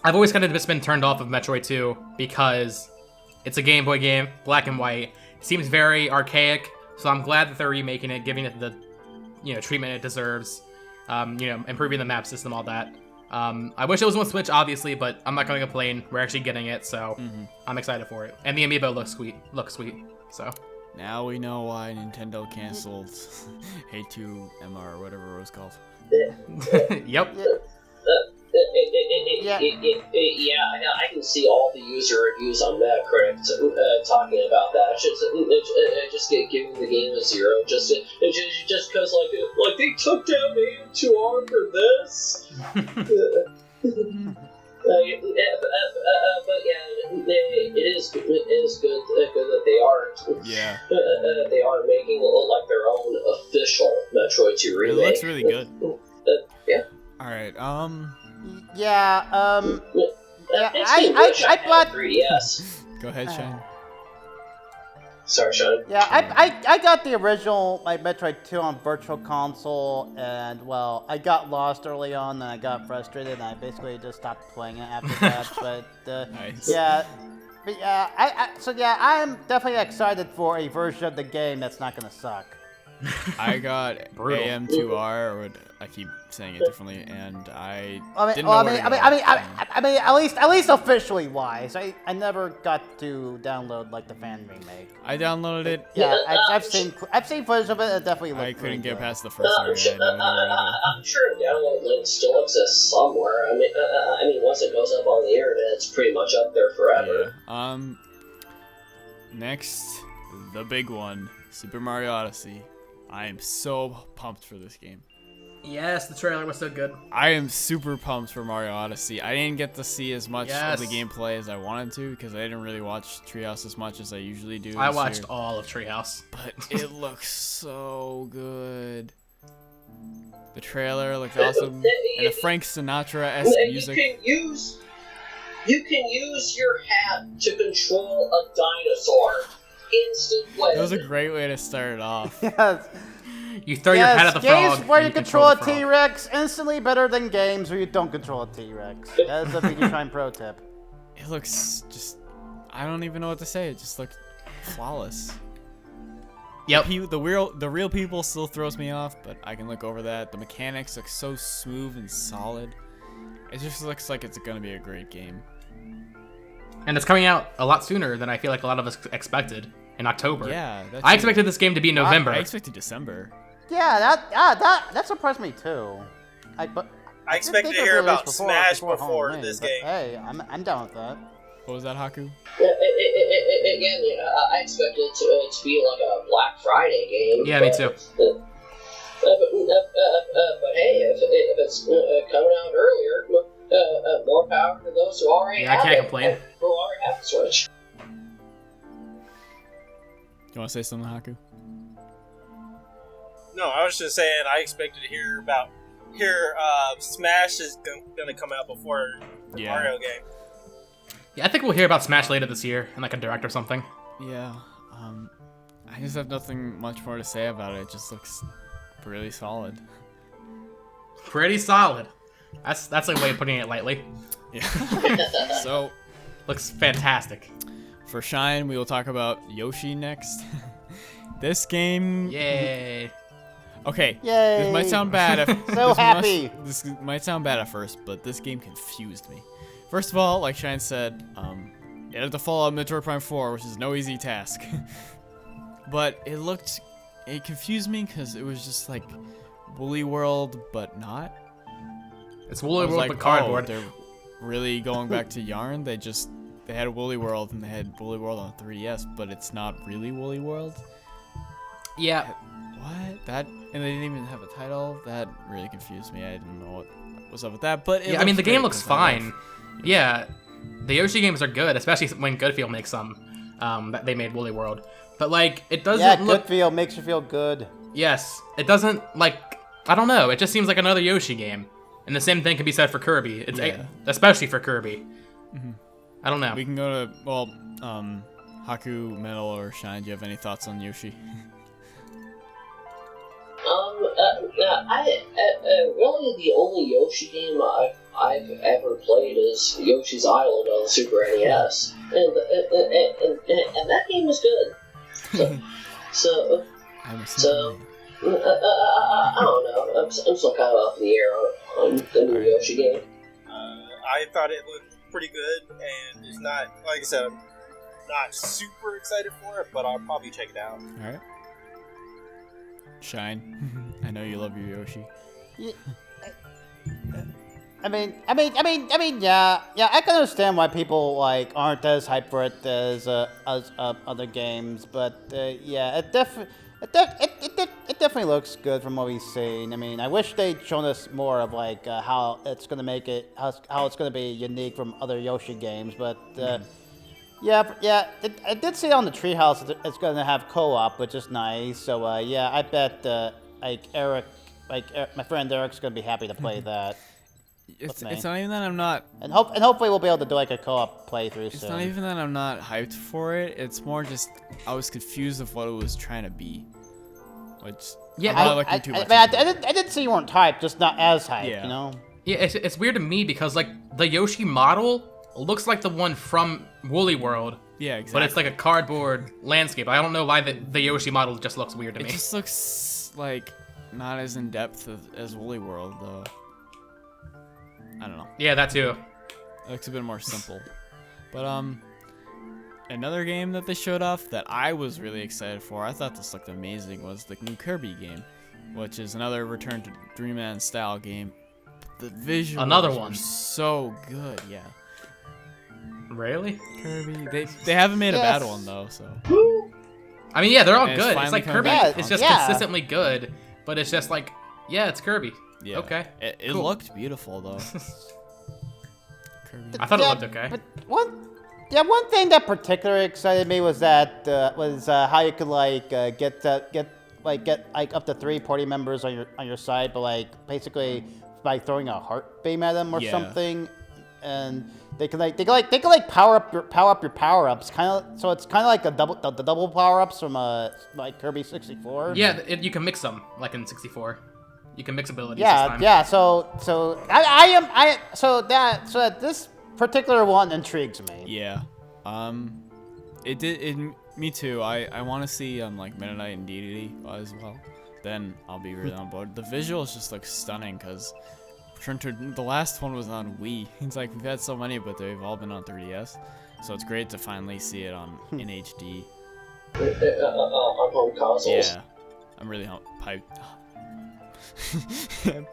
always kind of just been turned off of Metroid 2 because it's a Game Boy game, black and white. It seems very archaic, so I'm glad that they're remaking it, giving it the treatment it deserves, improving the map system, all that. I wish it was on Switch, obviously, but I'm not going to complain. We're actually getting it, so I'm excited for it. And the amiibo looks sweet. So now we know why Nintendo canceled Hey2MR or whatever it was called. Yep. Yeah, I can see all the user reviews on Metacritic talking about that. Just giving the game a 0, just because like they took down AM2R for this. But yeah, it is good that they are. Yeah. They are making like their own official Metroid 2 remake. It looks really good. Yeah. All right. I bought 3DS. Go ahead, Shane. Sorry, Sean. Yeah, I got the original Metroid 2 on Virtual Console, and well, I got lost early on, and I got frustrated, and I basically just stopped playing it after that. But Nice. yeah, I am definitely excited for a version of the game that's not gonna suck. I got Brutal. AM2R, or I keep saying it differently, and I didn't know I where to go. mean, at least officially wise, I never got to download like the fan remake. I downloaded it. Yeah, I've seen footage of it. It definitely looked I couldn't really get good. past the first area. I didn't know where to I'm sure a download link still exists somewhere. I mean, once it goes up on the internet, it's pretty much up there go. forever. Yeah. Next, the big one, Super Mario Odyssey. I am so pumped for this game. Yes, the trailer was so good. I am super pumped for Mario Odyssey. I didn't get to see as much of the Yes. gameplay as I wanted to because I didn't really watch Treehouse as much as I usually do. I this watched year. all of Treehouse. But it looks so good. The trailer looked awesome, and a Frank Sinatra-esque music. You can use your hat to control a dinosaur. Instant win. That was a great way to start it off. Yes. You throw your hat at the frog. Games where and you control a the frog. T-Rex instantly better than games where you don't control a T-Rex. That is a VGShine pro tip. It looks just... I don't even know what to say. It just looked flawless. Yep. The real people still throws me off, but I can look over that. The mechanics look so smooth and solid. It just looks like it's going to be a great game. And it's coming out a lot sooner than I feel like a lot of us expected, in October. Yeah. I expected this game to be in November. I expected December. Yeah, that surprised me too. I expected to hear about Smash before this game. Hey, I'm down with that. What was that, Haku? Again, I expected it to be like a Black Friday game. Yeah, me too. But hey, if it's coming out earlier, more power to those who already have I can't it, complain. who already have the Switch. You want to say something, Haku? No, I was just saying I expected to hear Smash is going to come out before the Mario game. Yeah, I think we'll hear about Smash later this year in like a direct or something. Yeah. I just have nothing much more to say about it. It just looks really solid. Pretty solid. That's a way of putting it lightly. Yeah. So, looks fantastic. For Shine, we will talk about Yoshi next. This game. Yay. Okay. Yay. This might sound bad. This might sound bad at first, but this game confused me. First of all, like Shine said, you have to follow Metroid Prime 4, which is no easy task. But it confused me because it was just like Woolly World, but not. It's Woolly World, like, but cardboard. They're really going back to Yarn. They had Woolly World and they had Woolly World on 3DS, but it's not really Woolly World. Yeah. What? That, and they didn't even have a title. That really confused me. I didn't know what was up with that. But yeah, I mean the game looks fine. Yeah, the Yoshi games are good, especially when Goodfield makes some. That they made Woolly World, but like it doesn't look. Goodfield makes you feel good. Yes, it doesn't like. I don't know. It just seems like another Yoshi game, and the same thing can be said for Kirby. It's especially for Kirby. Mm-hmm. I don't know. We can go to Haku, Metal, or Shine. Do you have any thoughts on Yoshi? Really the only Yoshi game I've ever played is Yoshi's Island on the Super NES, and that game was good. So I don't know. I'm still kind of up in the air on the new Yoshi game. I thought it looked pretty good, and it's not, like I said, I'm not super excited for it, but I'll probably check it out. All right. Shine. I know you love your Yoshi. Yeah, I mean, yeah. I can understand why people like aren't as hyped for it as other games, but yeah, it definitely looks good from what we've seen. I mean, I wish they'd shown us more of like how it's gonna make it, how it's gonna be unique from other Yoshi games, but. Yeah, I did see on the Treehouse it's going to have co-op, which is nice. So yeah, I bet my friend Eric's going to be happy to play that. It's not even that I'm not. And hopefully we'll be able to do like a co-op playthrough soon. It's not even that I'm not hyped for it. It's more just I was confused of what it was trying to be. Which I didn't say you weren't hyped, just not as hyped. Yeah. You know. Yeah, it's weird to me because like the Yoshi model looks like the one from Woolly World. Yeah, exactly. But it's like a cardboard landscape. I don't know why the Yoshi model just looks weird to me. It just looks like not as in depth as Woolly World though. I don't know. Yeah, that too. It looks a bit more simple. But another game that they showed off that I was really excited for, I thought this looked amazing, was the new Kirby game, which is another return to Dreamland style game. The visuals were so good, yeah. Really? Kirby. They haven't made a bad one though, so. I mean, yeah, they're all And good. It's like Kirby. It's just consistently good, but it's just like, yeah, it's Kirby. Yeah. Okay. It looked beautiful though. Kirby. I thought it looked okay. But one thing that particularly excited me was that how you could like get up to 3 party members on your side, but like basically by throwing a heart beam at them or something, and they can power up your power ups, so it's kind of like the double power ups from like Kirby 64. Yeah, you can mix them like in 64. You can mix abilities. Yeah. So this particular one intrigues me. Yeah. Me too. I want to see like Meta Knight and DDD as well. Then I'll be really on board. The visuals just look stunning because the last one was on Wii. It's like we've had so many, but they've all been on 3DS. So it's great to finally see it in HD. On home consoles. Yeah. I'm really piped.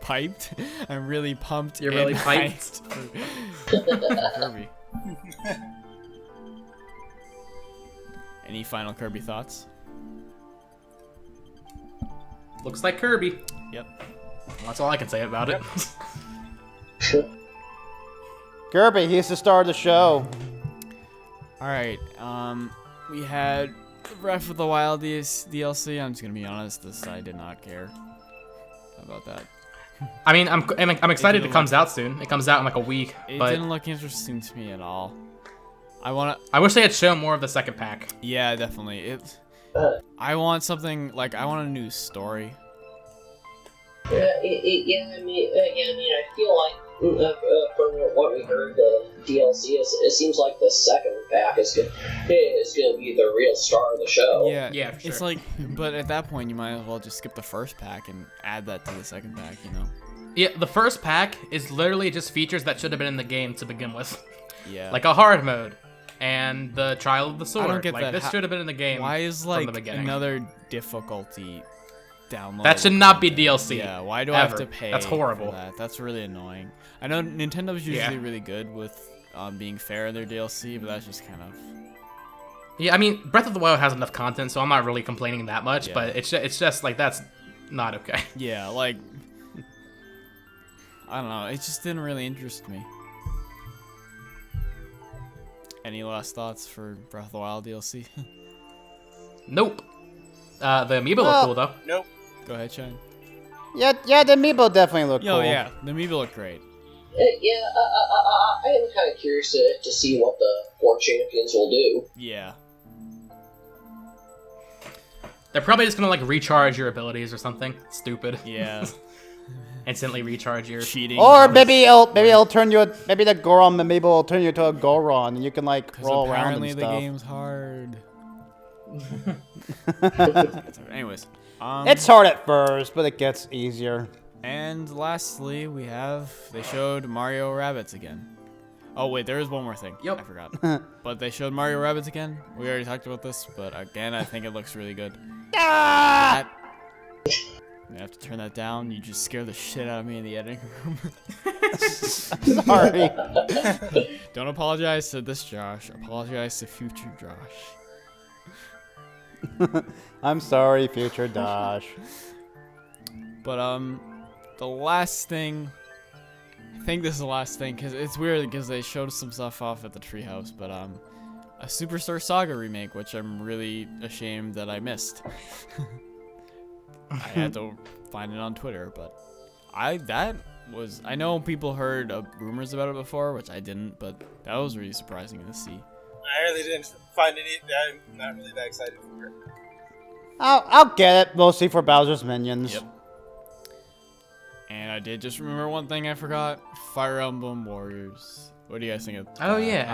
Piped? I'm really pumped. You're really piped? For Kirby. Any final Kirby thoughts? Looks like Kirby. Yep. That's all I can say about it. Kirby, he's the star of the show. All right. We had Breath of the Wild DLC. I'm just gonna be honest. I did not care about that. I mean, I'm excited it comes out soon. It comes out in like a week. It but didn't look interesting to me at all. I wish they had shown more of the second pack. Yeah, definitely. I want something like I want a new story. I mean, I feel like from what we heard, the DLC it seems like the second pack is going to be the real star of the show. Yeah, for sure. It's like, but at that point, you might as well just skip the first pack and add that to the second pack. You know? Yeah, the first pack is literally just features that should have been in the game to begin with. Yeah. Like a hard mode and the Trial of the Sword. I don't get like that. this should have been in the game. Why is from the like beginning. another difficulty download? That should not be DLC. Yeah, why do I have ever. to pay? That's horrible. For that? That's really annoying. I know Nintendo's usually really good with being fair in their DLC, but that's just kind of. Yeah, I mean, Breath of the Wild has enough content, so I'm not really complaining that much. Yeah. But it's just like that's not okay. Yeah, like I don't know. It just didn't really interest me. Any last thoughts for Breath of the Wild DLC? Nope. The amiibo look cool though. Nope. Go ahead, Shine. Yeah, the amiibo definitely look cool. Oh yeah, the amiibo look great. I am kind of curious to see what the 4 champions will do. Yeah. They're probably just gonna like recharge your abilities or something stupid. Yeah. Instantly recharge your. Cheating. Or maybe it'll turn you. Maybe the Goron amiibo will turn you into a Goron, and you can like roll around and Apparently the stuff. game's hard. Anyways. It's hard at first, but it gets easier. And lastly, they showed Mario Rabbids again. Oh wait, there is one more thing. Yep. I forgot. But they showed Mario Rabbids again. We already talked about this, but again, I think it looks really good. Ah! You have to turn that down. You just scare the shit out of me in the editing room. Sorry. Don't apologize to this Josh. Apologize to future Josh. I'm sorry, future Josh. But the last thing, I think this is the last thing, because it's weird because they showed some stuff off at the treehouse, but a Superstar Saga remake, which I'm really ashamed that I missed. I had to find it on Twitter, but I know people heard rumors about it before, which I didn't, but that was really surprising to see. I really didn't find any. I'm not really that excited for it. I'll get it, mostly for Bowser's minions. Yep. And I did just remember one thing I forgot: Fire Emblem Warriors. What do you guys think of? Oh yeah.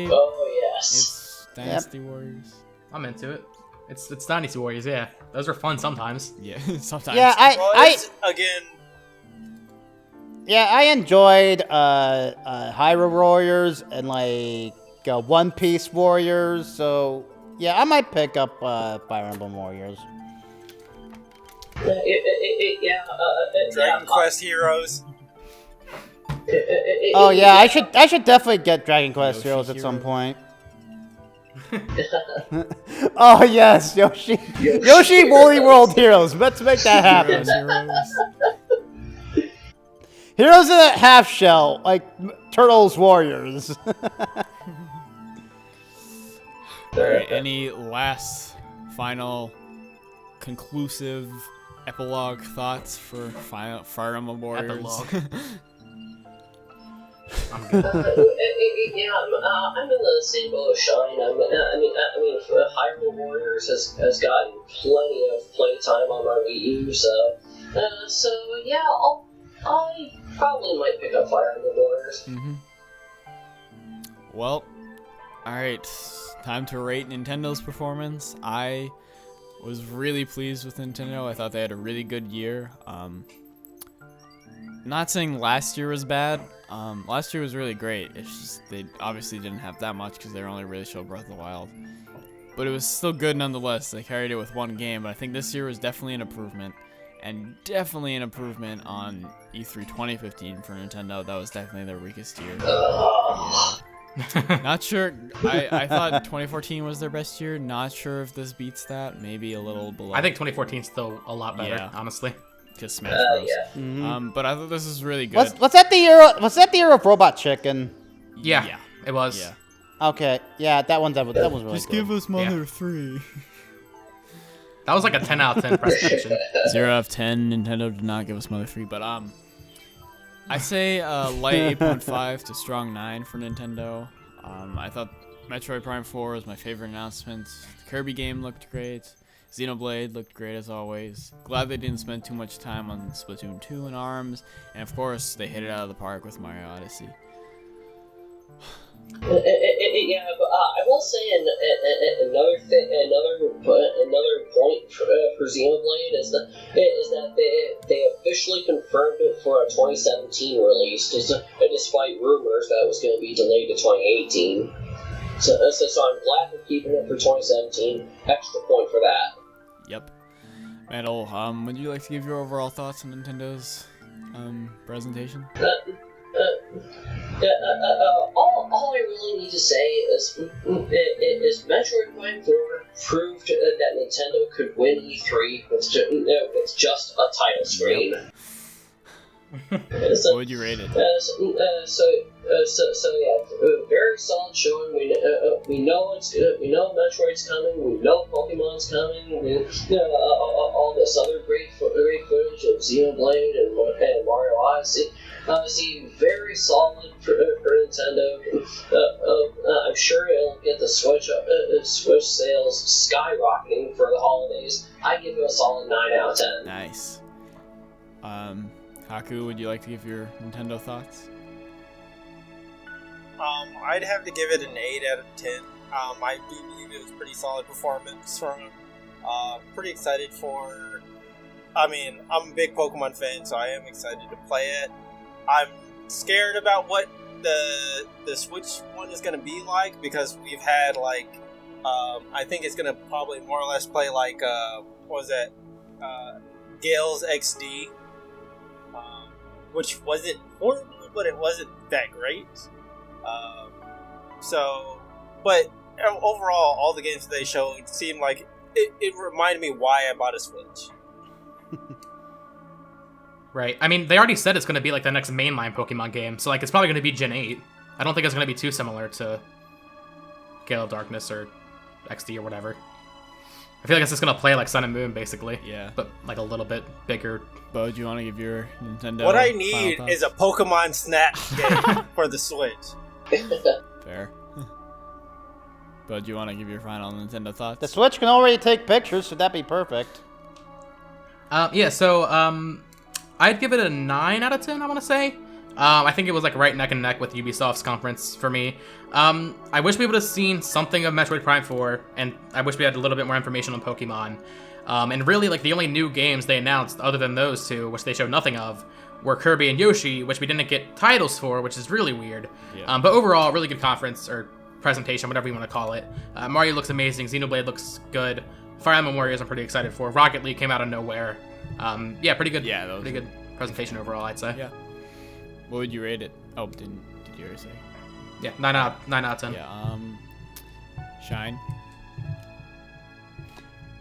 Oh yes. It's Dynasty Warriors. I'm into it. It's Dynasty Warriors, yeah. Those are fun sometimes. Yeah, sometimes. Yeah, I enjoyed Hyrule Warriors and like One Piece Warriors. So yeah, I might pick up Fire Emblem Warriors. Dragon Quest Heroes. Oh yeah, I should definitely get Dragon Quest Yoshi Heroes at some Hero. point. Oh yes, Yoshi Woolly World Heroes. Let's make that happen. Heroes in a half shell, like Turtles Warriors. Alright, any last, final, conclusive epilogue thoughts for Fire Emblem Warriors? Epilogue. I'm in the same boat as Shine. Hyrule Warriors has gotten plenty of playtime on my Wii U, so yeah, I probably might pick up Fire Emblem Warriors. Mm-hmm. Well, alright, time to rate Nintendo's performance. I was really pleased with Nintendo. I thought they had a really good year. Not saying last year was bad. Last year was really great. It's just they obviously didn't have that much because they only really showed Breath of the Wild. But it was still good nonetheless. They carried it with one game. But I think this year was definitely an improvement. And definitely an improvement on E3 2015 for Nintendo. That was definitely their weakest year. Yeah. Not sure. I thought 2014 was their best year. Not sure if this beats that. Maybe a little below. I think 2014 is still a lot better, honestly. Just Smash Bros. Yeah. But I thought this was really good. Was that the year? Was that the year of Robot Chicken? Yeah, it was. Yeah. Okay, yeah, that was really Just good. give us Mother 3. That was like a 10 out of 10 presentation. 0 out of 10. Nintendo did not give us Mother 3, but I say light 8.5 to strong 9 for Nintendo. I thought Metroid Prime 4 was my favorite announcement. The Kirby game looked great. Xenoblade looked great as always. Glad they didn't spend too much time on Splatoon 2 and ARMS. And of course, they hit it out of the park with Mario Odyssey. Yeah, but I will say another point for Xenoblade is that they officially confirmed it for a 2017 release, despite rumors that it was going to be delayed to 2018. So I'm glad they're keeping it for 2017. Extra point for that. Yep. Metal, would you like to give your overall thoughts on Nintendo's presentation? All I really need to say is Metroid Prime 4 proved that Nintendo could win E3 with just a title screen. What would you rate it? Very solid showing. We know Metroid's coming. We know Pokemon's coming. All this other great footage of Xenoblade and Mario Odyssey. Very solid for Nintendo. I'm sure it'll get the Switch sales skyrocketing for the holidays. I give it a solid 9 out of 10. Nice. Haku, would you like to give your Nintendo thoughts? I'd have to give it an 8 out of 10. I do believe it was a pretty solid performance from him. Pretty excited for... I'm a big Pokemon fan, so I am excited to play it. I'm scared about what the Switch one is going to be like, because we've had, I think it's going to probably more or less play like, Gale's XD, which wasn't horrible, but it wasn't that great. But overall, all the games that they showed seemed like it reminded me why I bought a Switch. Right. They already said it's going to be like the next mainline Pokemon game, so it's probably going to be Gen 8. I don't think it's going to be too similar to Gale of Darkness or XD or whatever. I feel like it's just going to play like Sun and Moon, basically. Yeah. But a little bit bigger. Bo, do you want to give your Nintendo? What I need is a Pokemon Snap game for the Switch. Fair. Bo, do you want to give your final Nintendo thoughts? The Switch can already take pictures, so that'd be perfect. I'd give it a 9 out of 10, I want to say. I think it was right neck and neck with Ubisoft's conference for me. I wish we would have seen something of Metroid Prime 4, and I wish we had a little bit more information on Pokemon. And really, the only new games they announced, other than those two, which they showed nothing of, were Kirby and Yoshi, which we didn't get titles for, which is really weird. Yeah. But overall, really good conference, or presentation, whatever you want to call it. Mario looks amazing, Xenoblade looks good, Fire Emblem Warriors I'm pretty excited for, Rocket League came out of nowhere. Pretty good. Yeah, pretty good presentation overall, I'd say. Yeah. What would you rate it? Oh, did you already say? Yeah, 9 out of 10. Yeah. Shine.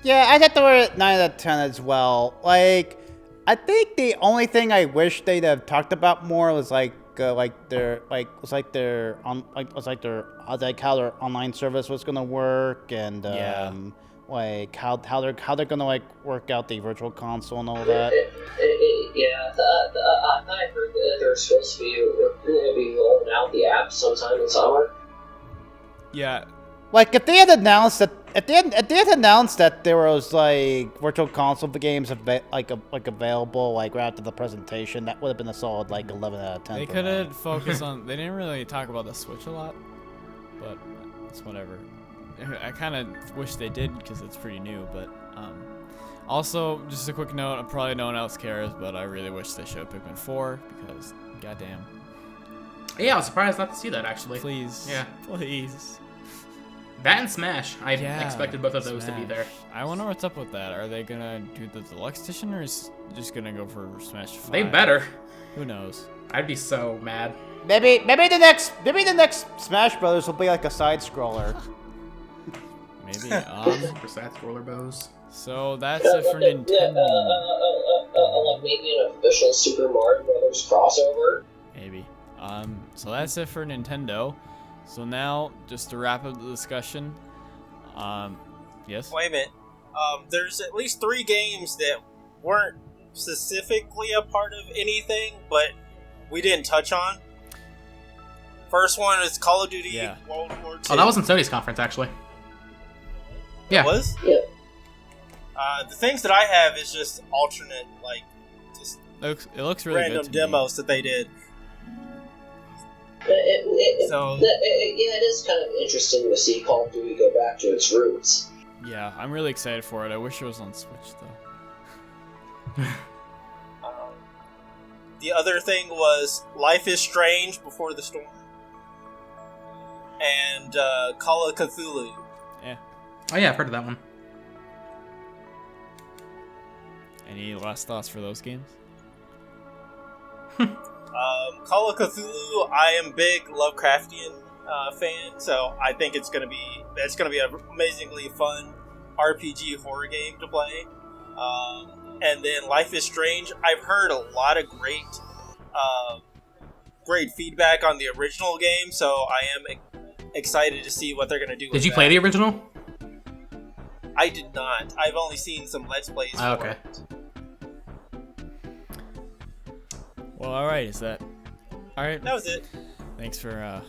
Yeah, I'd have to rate it 9 out of 10 as well. I think the only thing I wish they'd have talked about more was how their online service was gonna work, and how they're gonna work out the virtual console and all that. I heard that they're supposed to be rolling out the app sometime in summer. Yeah. If they had announced that there was virtual console games available right after the presentation, that would have been a solid 11 out of 10. They could have focused on. They didn't really talk about the Switch a lot, but it's whatever. I kind of wish they did because it's pretty new. But also, just a quick note: probably no one else cares, but I really wish they showed Pikmin 4 because, goddamn. Yeah, I was surprised not to see that actually. Please. Yeah. Please. That and Smash. I expected both of those to be there. I wonder what's up with that. Are they gonna do the deluxe edition, or is just gonna go for Smash 5? They better. Who knows? I'd be so mad. maybe the next Smash Brothers will be like a side scroller. Maybe. Super sad scroller bows. So that's it for Nintendo. Like maybe an official Super Mario Brothers crossover. Maybe. So that's it for Nintendo. So now, just to wrap up the discussion, yes? Wait a minute. There's at least 3 games that weren't specifically a part of anything, but we didn't touch on. First one is Call of Duty World War II. Oh, that wasn't Sony's conference, actually. Yeah. It was? Yeah. The things that I have is just alternate, like, just It looks really random good to demos that they did. It is kind of interesting to see Call of Duty go back to its roots. me. Yeah, I'm really excited for it. I wish it was on Switch, though. The other thing was Life is Strange Before the Storm. And Call of Cthulhu. Yeah. Oh yeah, I've heard of that one. Any last thoughts for those games? Call of Cthulhu, I am big Lovecraftian fan, so I think it's gonna be an amazingly fun RPG horror game to play. And then Life is Strange, I've heard a lot of great feedback on the original game, so I am excited to see what they're gonna do. Did you play the original? I did not. I've only seen some Let's Plays. Oh, okay. Well, alright, is that... Alright. That was it. Thanks for,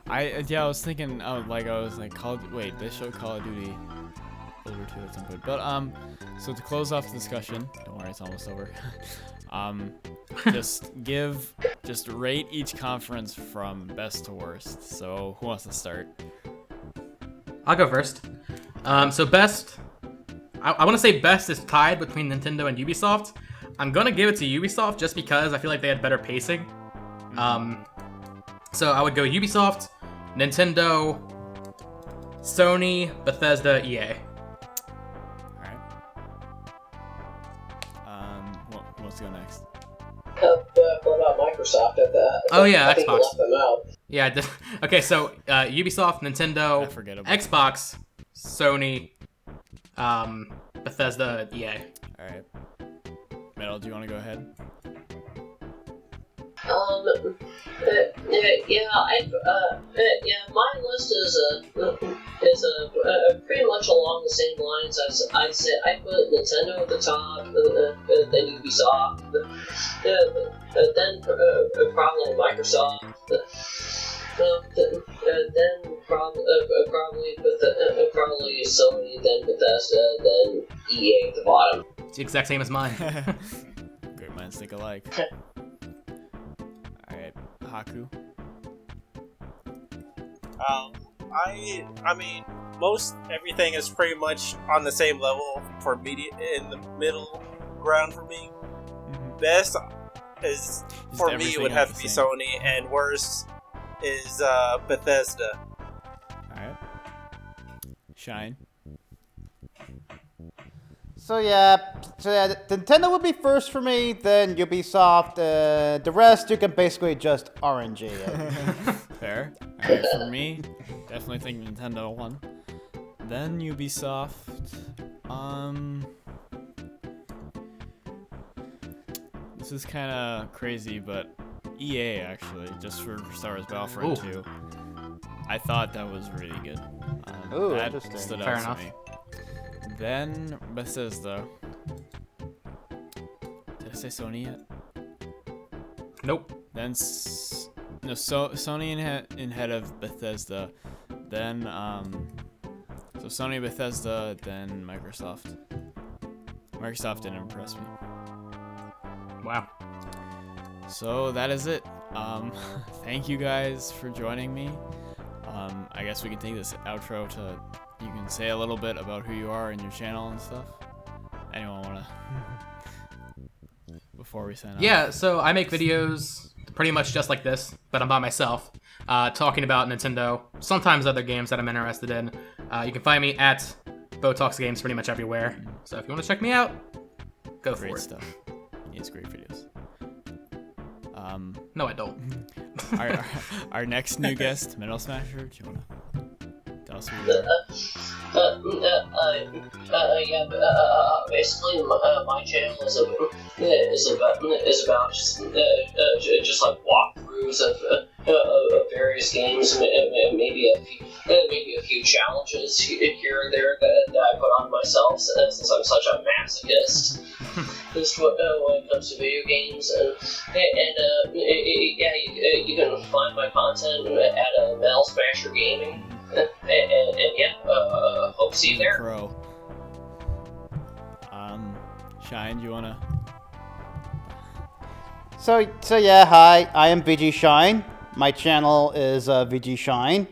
I was thinking, wait, they showed Call of Duty over 2 at some point. But, so to close off the discussion, don't worry, it's almost over. Just rate each conference from best to worst. So, who wants to start? I'll go first. So best, I want to say best is tied between Nintendo and Ubisoft. I'm gonna give it to Ubisoft just because I feel like they had better pacing. So I would go Ubisoft, Nintendo, Sony, Bethesda, EA. Alright. Who wants to go next? What about Microsoft at that? Oh yeah, I think Xbox. we left them out. Yeah. Okay, so Ubisoft, Nintendo, Forgettable. Xbox, Sony, Bethesda, EA. Alright. Metal, do you want to go ahead? My list is pretty much along the same lines as I said. I put Nintendo at the top, then Ubisoft, then probably Microsoft, then probably Sony, then Bethesda, then EA at the bottom. It's the exact same as mine. Great minds think alike. Alright, Haku. I mean, most everything is pretty much on the same level for media in the middle ground for me. Mm-hmm. Best is for me everything would else have to the be same? Sony, and worst is Bethesda. Alright. Shine. So Nintendo would be first for me, then Ubisoft. The rest you can basically just RNG it. Fair. Alright, for me, definitely think Nintendo won. Then Ubisoft. This is kind of crazy, but EA actually, just for Star Wars Battlefront 2. I thought that was really good. Ooh, that interesting. stood Fair out enough. to me. Then Bethesda. Did I say Sony yet? Nope. Then Sony in head of Bethesda. Then so Sony, Bethesda, then Microsoft. Microsoft didn't impress me. Wow. So that is it. Thank you guys for joining me. I guess we can take this outro to, you can say a little bit about who you are and your channel and stuff. Anyone wanna before we sign off? Yeah, so I make videos pretty much just like this, but I'm by myself, talking about Nintendo, sometimes other games that I'm interested in. You can find me at BoTalksGames pretty much everywhere. So if you want to check me out, go for Great it. stuff. He has great videos. No, I don't. our next new guest, MetalSmasher. Do you wanna tell us who you are? Basically, my channel is about just like walkthroughs of various games, maybe a few challenges here and there that I put on myself since I'm such a masochist. Just when it comes to video games, you can find my content at MetalSmasherGaming. Hope to see you there. Pro. Shine, do you wanna? So yeah, hi, I am VGShine. My channel is VGShine.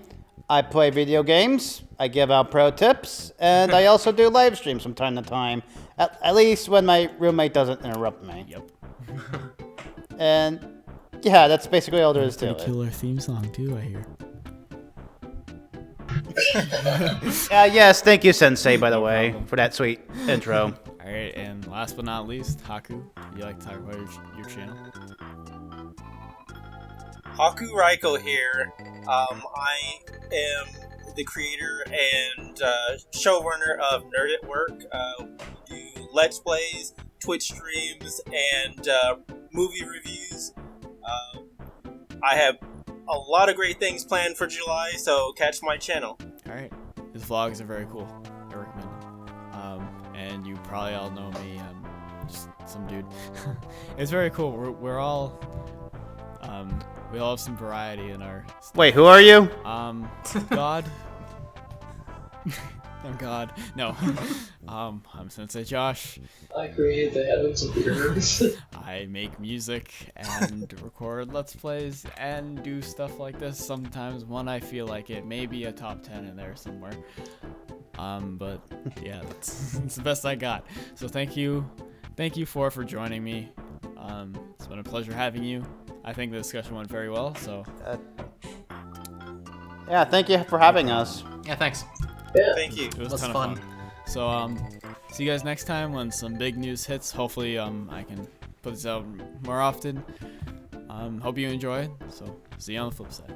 I play video games, I give out pro tips, and I also do live streams from time to time. At least when my roommate doesn't interrupt me. Yep. And yeah, that's basically all there is to Pretty it. killer theme song too, I hear. Yes, thank you, Sensei, by the way, for that sweet intro. All right, and last but not least, Haku. Would you like to talk about your channel? Haku Raiko here. I am the creator and showrunner of Nerd at Work. We do Let's Plays, Twitch streams, and movie reviews. I have a lot of great things planned for July, so catch my channel. All right, his vlogs are very cool. I recommend them. And you probably all know me. I'm just some dude. It's very cool. We're all we all have some variety in our stuff. Wait, who are you? God. I'm God. No. I'm SenseiJosh. I created the heavens and the earth. I make music and record Let's Plays and do stuff like this sometimes when I feel like it. Maybe a top 10 in there somewhere. But yeah, that's the best I got. So thank you for joining me. It's been a pleasure having you. I think the discussion went very well. So Yeah, thank you for having us. Yeah, thanks. Yeah. Thank you. it was a Was ton fun. of fun. So see you guys next time when some big news hits. Hopefully I can put this out more often. Hope you enjoyed. So see you on the flip side.